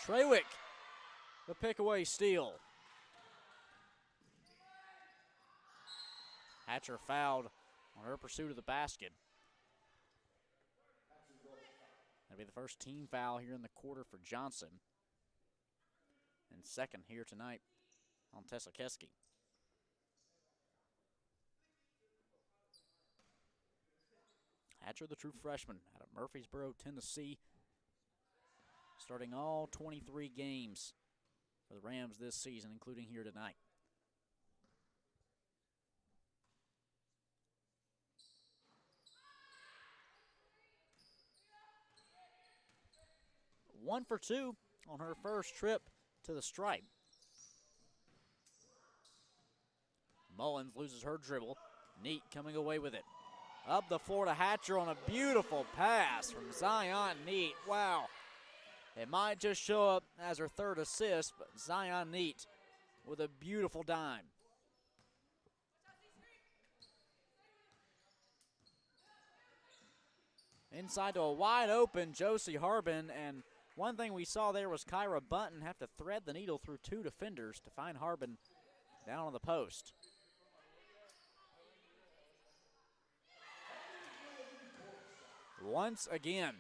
Trawick, the pick-away steal. Hatcher fouled on her pursuit of the basket. That'll be the first team foul here in the quarter for Johnson. And second here tonight on Tessa Keski. Hatcher, the true freshman out of Murfreesboro, Tennessee, starting all 23 games for the Rams this season, including here tonight. One for two on her first trip to the stripe. Mullins loses her dribble. Neat coming away with it. Up the floor to Hatcher on a beautiful pass from Zion Neat. Wow. It might just show up as her third assist, but Zion Neat with a beautiful dime. Inside to a wide open Josie Harbin, and one thing we saw there was Kyra Bunton have to thread the needle through two defenders to find Harbin down on the post. Once again,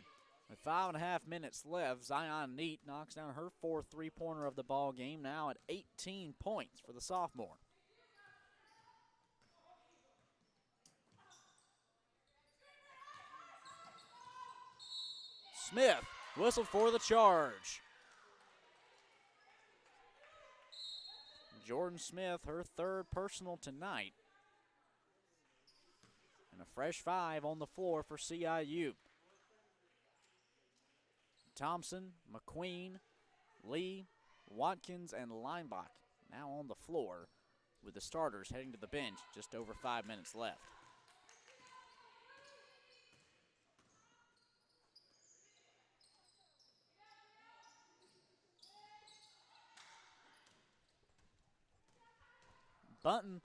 with 5.5 minutes left, Zion Neat knocks down her fourth three-pointer of the ball game, now at 18 points for the sophomore. Smith whistled for the charge. Jordan Smith, her third personal tonight. And a fresh 5 on the floor for CIU. Thompson, McQueen, Lee, Watkins, and Leinbach now on the floor, with the starters heading to the bench, just over 5 minutes left. Bunton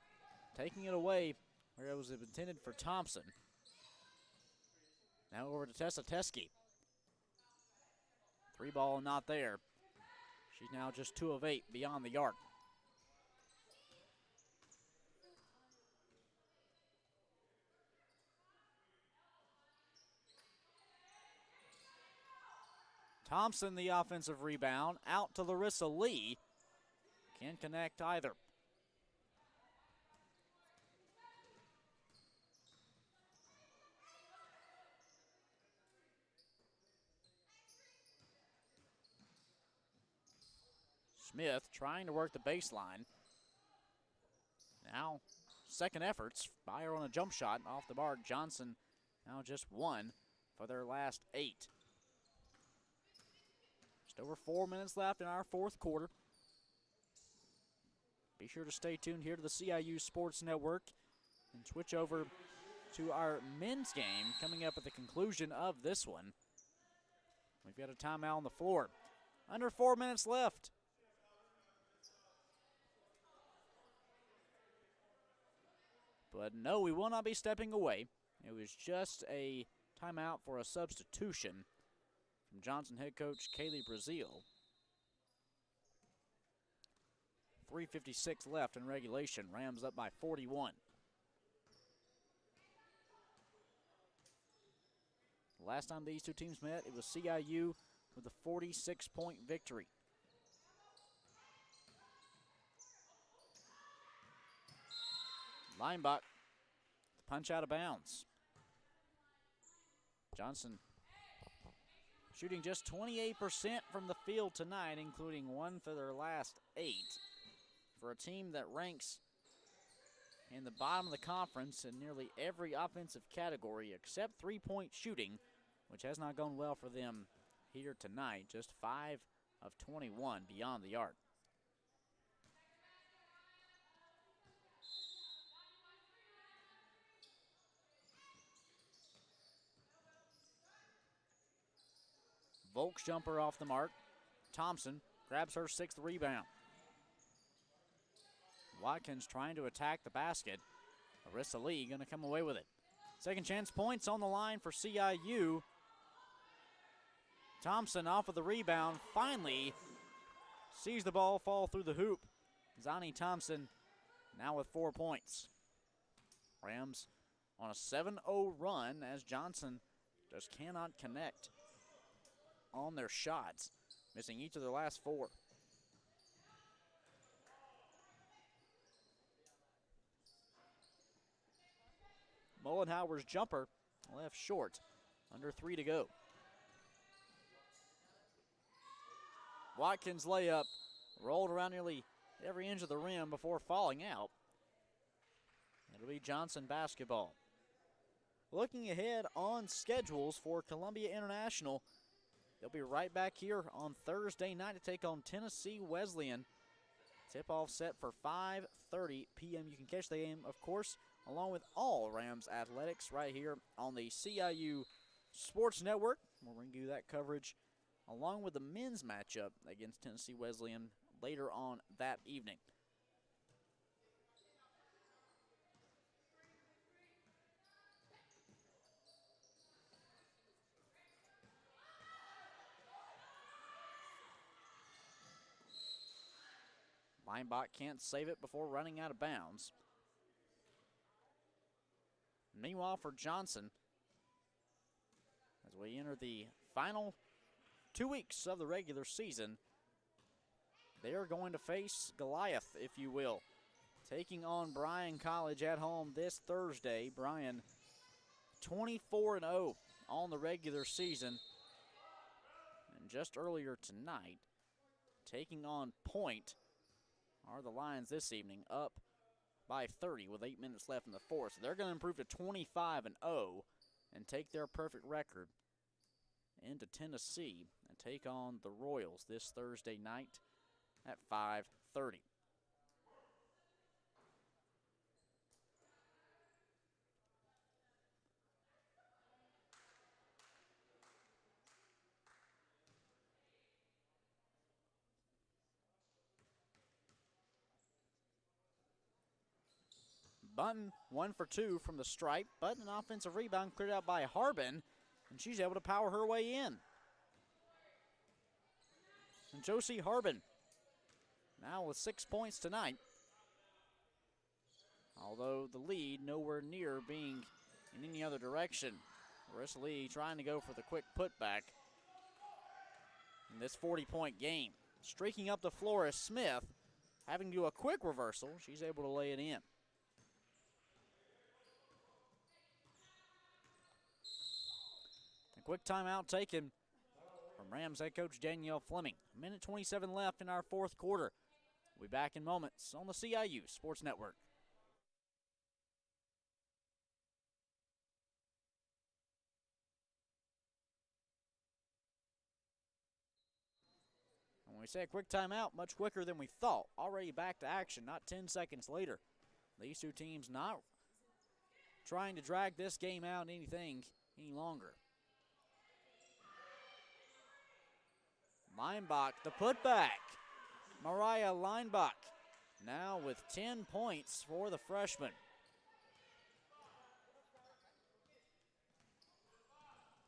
taking it away where it was intended for Thompson. Now over to Tessa Teske. Three ball not there. She's now just 2 of 8 beyond the arc. Thompson, the offensive rebound, out to Larissa Lee. Can't connect either. Smith trying to work the baseline. Now, second efforts by her on a jump shot off the bar. Johnson now just 1 for their last 8. Just over 4 minutes left in our fourth quarter. Be sure to stay tuned here to the CIU Sports Network and switch over to our men's game coming up at the conclusion of this one. We've got a timeout on the floor. Under 4 minutes left. But no, we will not be stepping away. It was just a timeout for a substitution from Johnson head coach Kaylee Brazil. 3:56 left in regulation. Rams up by 41. Last time these two teams met, it was CIU with a 46-point victory. Leinbach, punch out of bounds. Johnson shooting just 28% from the field tonight, including 1 for their last 8. For a team that ranks in the bottom of the conference in nearly every offensive category except three-point shooting, which has not gone well for them here tonight. Just 5 of 21 beyond the arc. Volk's jumper off the mark. Thompson grabs her 6th rebound. Watkins trying to attack the basket. Arissa Lee going to come away with it. Second chance points on the line for CIU. Thompson off of the rebound. Finally sees the ball fall through the hoop. Zani Thompson now with 4 points. Rams on a 7-0 run as Johnson just cannot connect on their shots, missing each of their last 4. Mullenhauer's jumper left short, under 3 to go. Watkins' layup rolled around nearly every inch of the rim before falling out. It'll be Johnson basketball. Looking ahead on schedules for Columbia International, they'll be right back here on Thursday night to take on Tennessee Wesleyan. Tip-off set for 5:30 p.m. You can catch the game, of course, along with all Rams athletics right here on the CIU Sports Network. We'll bring you that coverage along with the men's matchup against Tennessee Wesleyan later on that evening. Linebach can't save it before running out of bounds. Meanwhile, for Johnson, as we enter the final 2 weeks of the regular season, they are going to face Goliath, if you will, taking on Bryan College at home this Thursday. Bryan 24-0 on the regular season. And just earlier tonight, taking on Point, are the Lions this evening, up by 30 with 8 minutes left in the fourth. So they're going to improve to 25-0 and take their perfect record into Tennessee and take on the Royals this Thursday night at 5:30. Bunton 1 for 2 from the stripe, but an offensive rebound cleared out by Harbin, and she's able to power her way in. And Josie Harbin now with 6 points tonight, although the lead nowhere near being in any other direction. Arissa Lee trying to go for the quick putback in this 40-point game. Streaking up the floor is Smith, having to do a quick reversal. She's able to lay it in. A quick timeout taken from Rams head coach Danielle Fleming. 1:27 left in our fourth quarter. We'll be back in moments on the CIU Sports Network. When we say a quick timeout, much quicker than we thought. Already back to action, not 10 seconds later. These two teams not trying to drag this game out any longer. Linebach, the putback. Mariah Linebach now with 10 points for the freshman.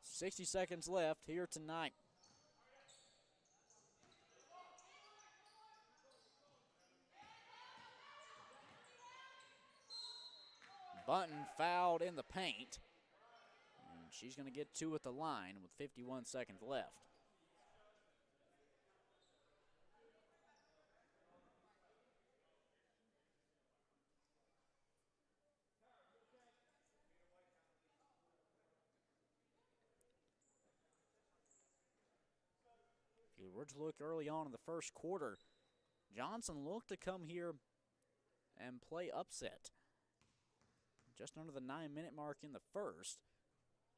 .60 seconds left here tonight. Bunton fouled in the paint, and she's going to get 2 at the line with 51 seconds left. If you were to look early on in the first quarter, Johnson looked to come here and play upset. just under the 9-minute mark in the first.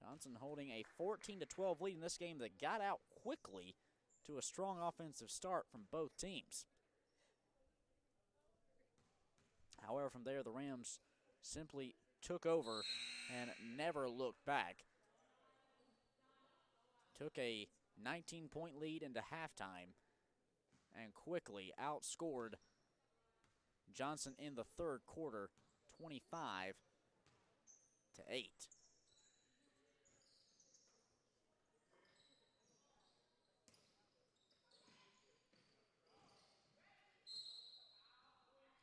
Johnson holding a 14-12 lead in this game that got out quickly to a strong offensive start from both teams. However, from there, the Rams simply took over and never looked back. Took a 19-point lead into halftime and quickly outscored Johnson in the third quarter, 25-8.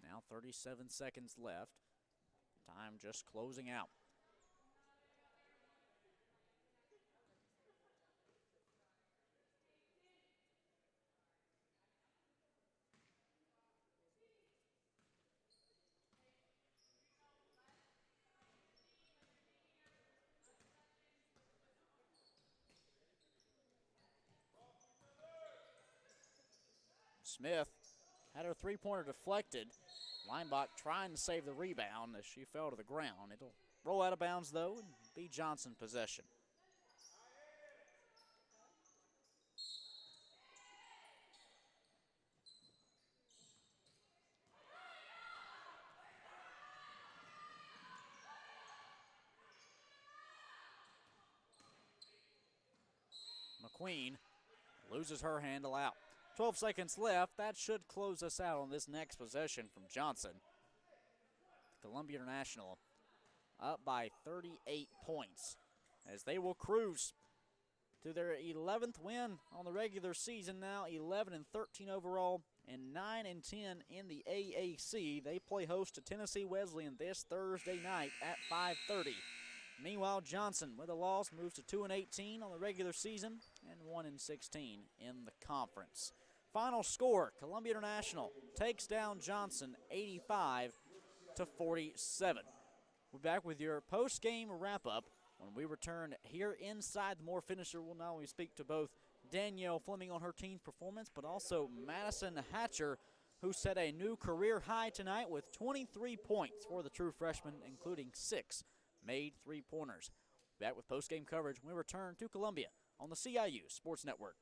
Now 37 seconds left. Time just closing out. Smith had her three-pointer deflected. Linebach trying to save the rebound as she fell to the ground. It'll roll out of bounds, though, and be Johnson possession. McQueen loses her handle out. 12 seconds left. That should close us out on this next possession from Johnson. Columbia International up by 38 points as they will cruise to their 11th win on the regular season now, 11-13 overall and 9-10 in the AAC. They play host to Tennessee Wesleyan this Thursday night at 5:30. Meanwhile, Johnson, with a loss, moves to 2-18 on the regular season and 1-16 in the conference. Final score, Columbia International takes down Johnson 85-47. We're back with your post-game wrap-up when we return here inside the Moore Finisher. We'll not only speak to both Danielle Fleming on her team's performance, but also Madison Hatcher, who set a new career high tonight with 23 points for the true freshman, including 6 made three-pointers. Back with post-game coverage when we return to Columbia on the CIU Sports Network.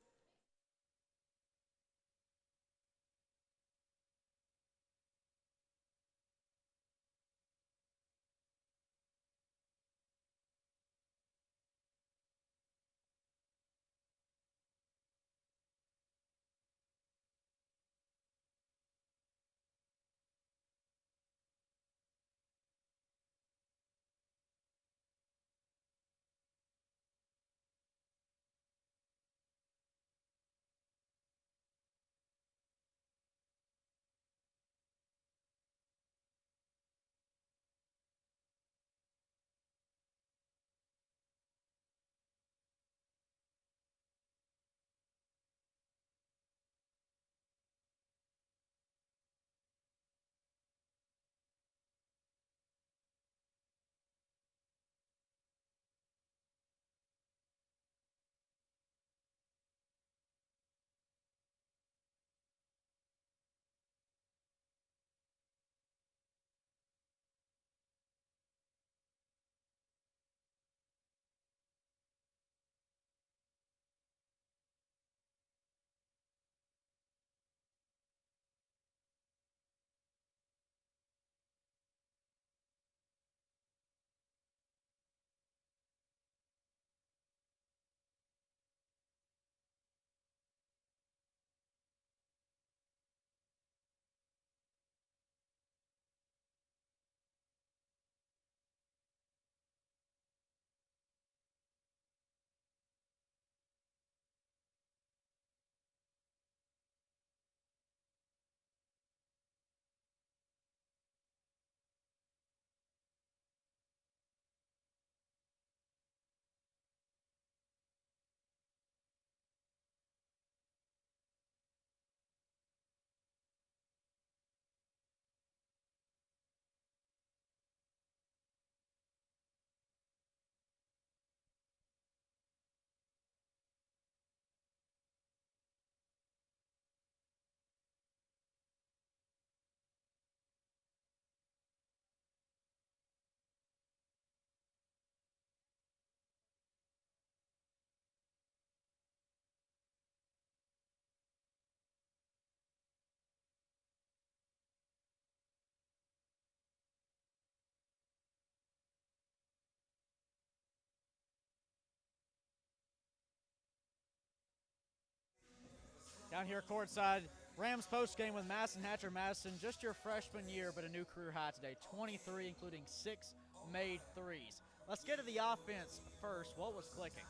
Down here courtside, Rams postgame with Madison Hatcher. Madison, just your freshman year, but a new career high today, 23, including 6 made threes. Let's get to the offense first. What was clicking?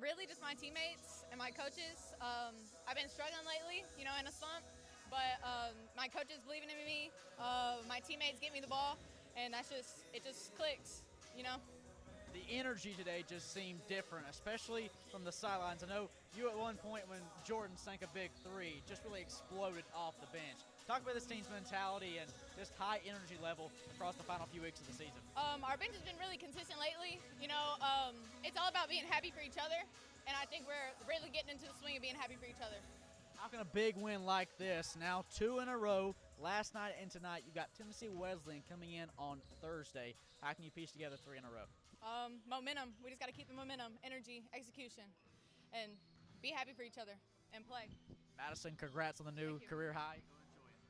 Really just my teammates and my coaches. I've been struggling lately, in a slump, but my coaches believing in me, my teammates get me the ball, and it just clicks, The energy today just seemed different, especially from the sidelines. I know you at one point when Jordan sank a big three, just really exploded off the bench. Talk about this team's mentality and just high energy level across the final few weeks of the season. Our bench has been really consistent lately. It's all about being happy for each other, and I think we're really getting into the swing of being happy for each other. How can a big win like this, now 2 in a row, last night and tonight, you've got Tennessee Wesleyan coming in on Thursday. How can you piece together 3 in a row? Momentum. We just got to keep the momentum, energy, execution, and be happy for each other and play. Madison, congrats on the new career high.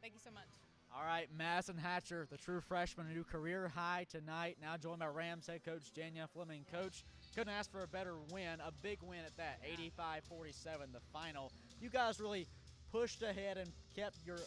Thank you so much. All right, Madison Hatcher, the true freshman, a new career high tonight. Now joined by Rams head coach Danielle Fleming. Coach, couldn't ask for a better win, a big win at that, 85-47, the final. You guys really pushed ahead and kept your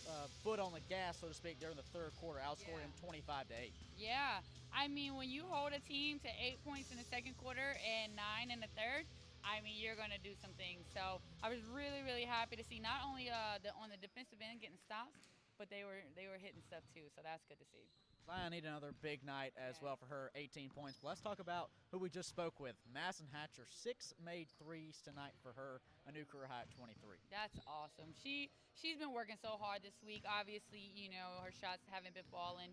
foot on the gas, so to speak, during the third quarter, outscoring them 25-8. Yeah, I mean, when you hold a team to 8 points in the second quarter and 9 in the third, I mean, you're going to do some things. So I was really, really happy to see not only on the defensive end getting stops, but they were hitting stuff too, so that's good to see. Zion need another big night as well for her 18 points. But let's talk about who we just spoke with. Madison Hatcher, 6 made threes tonight for her, a new career high at 23. That's awesome. She's been working so hard this week. Obviously, her shots haven't been falling,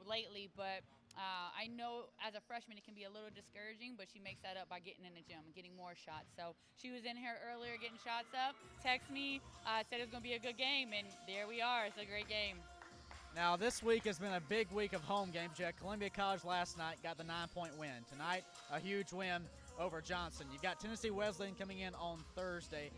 lately, but I know as a freshman it can be a little discouraging, but she makes that up by getting in the gym and getting more shots. So she was in here earlier getting shots up, text me, said it was going to be a good game, and there we are. It's a great game. Now, this week has been a big week of home games. You had Columbia College last night, got the 9-point win. Tonight, a huge win over Johnson. You've got Tennessee Wesleyan coming in on Thursday.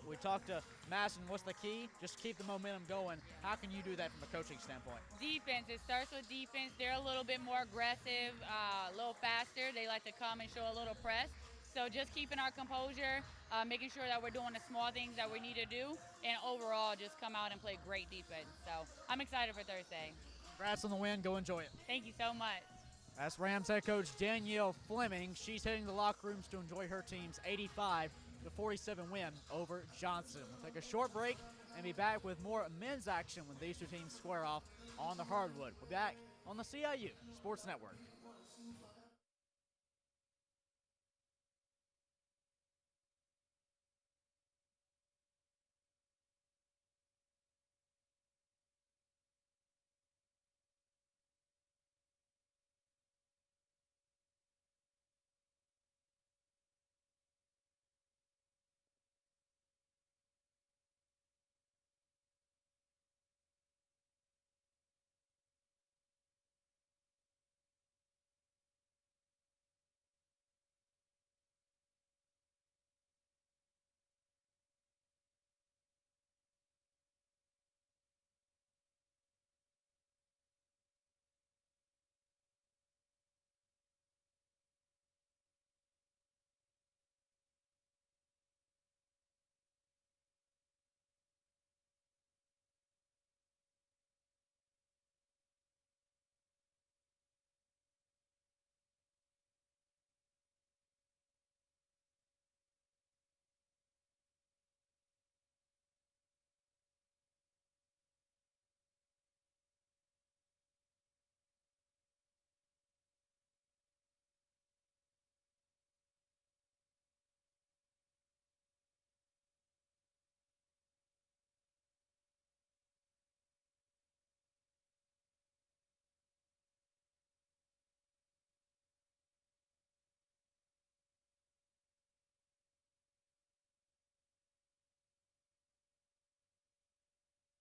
We talked to Madison. What's the key? Just keep the momentum going. How can you do that from a coaching standpoint? Defense. It starts with defense. They're a little bit more aggressive, a little faster. They like to come and show a little press. So just keeping our composure, making sure that we're doing the small things that we need to do, and overall just come out and play great defense. So I'm excited for Thursday. Congrats on the win. Go enjoy it. Thank you so much. That's Rams head coach Danielle Fleming. She's heading to the locker rooms to enjoy her team's 85-47 win over Johnson. We'll take a short break and be back with more men's action when these two teams square off on the hardwood. We'll be back on the CIU Sports Network.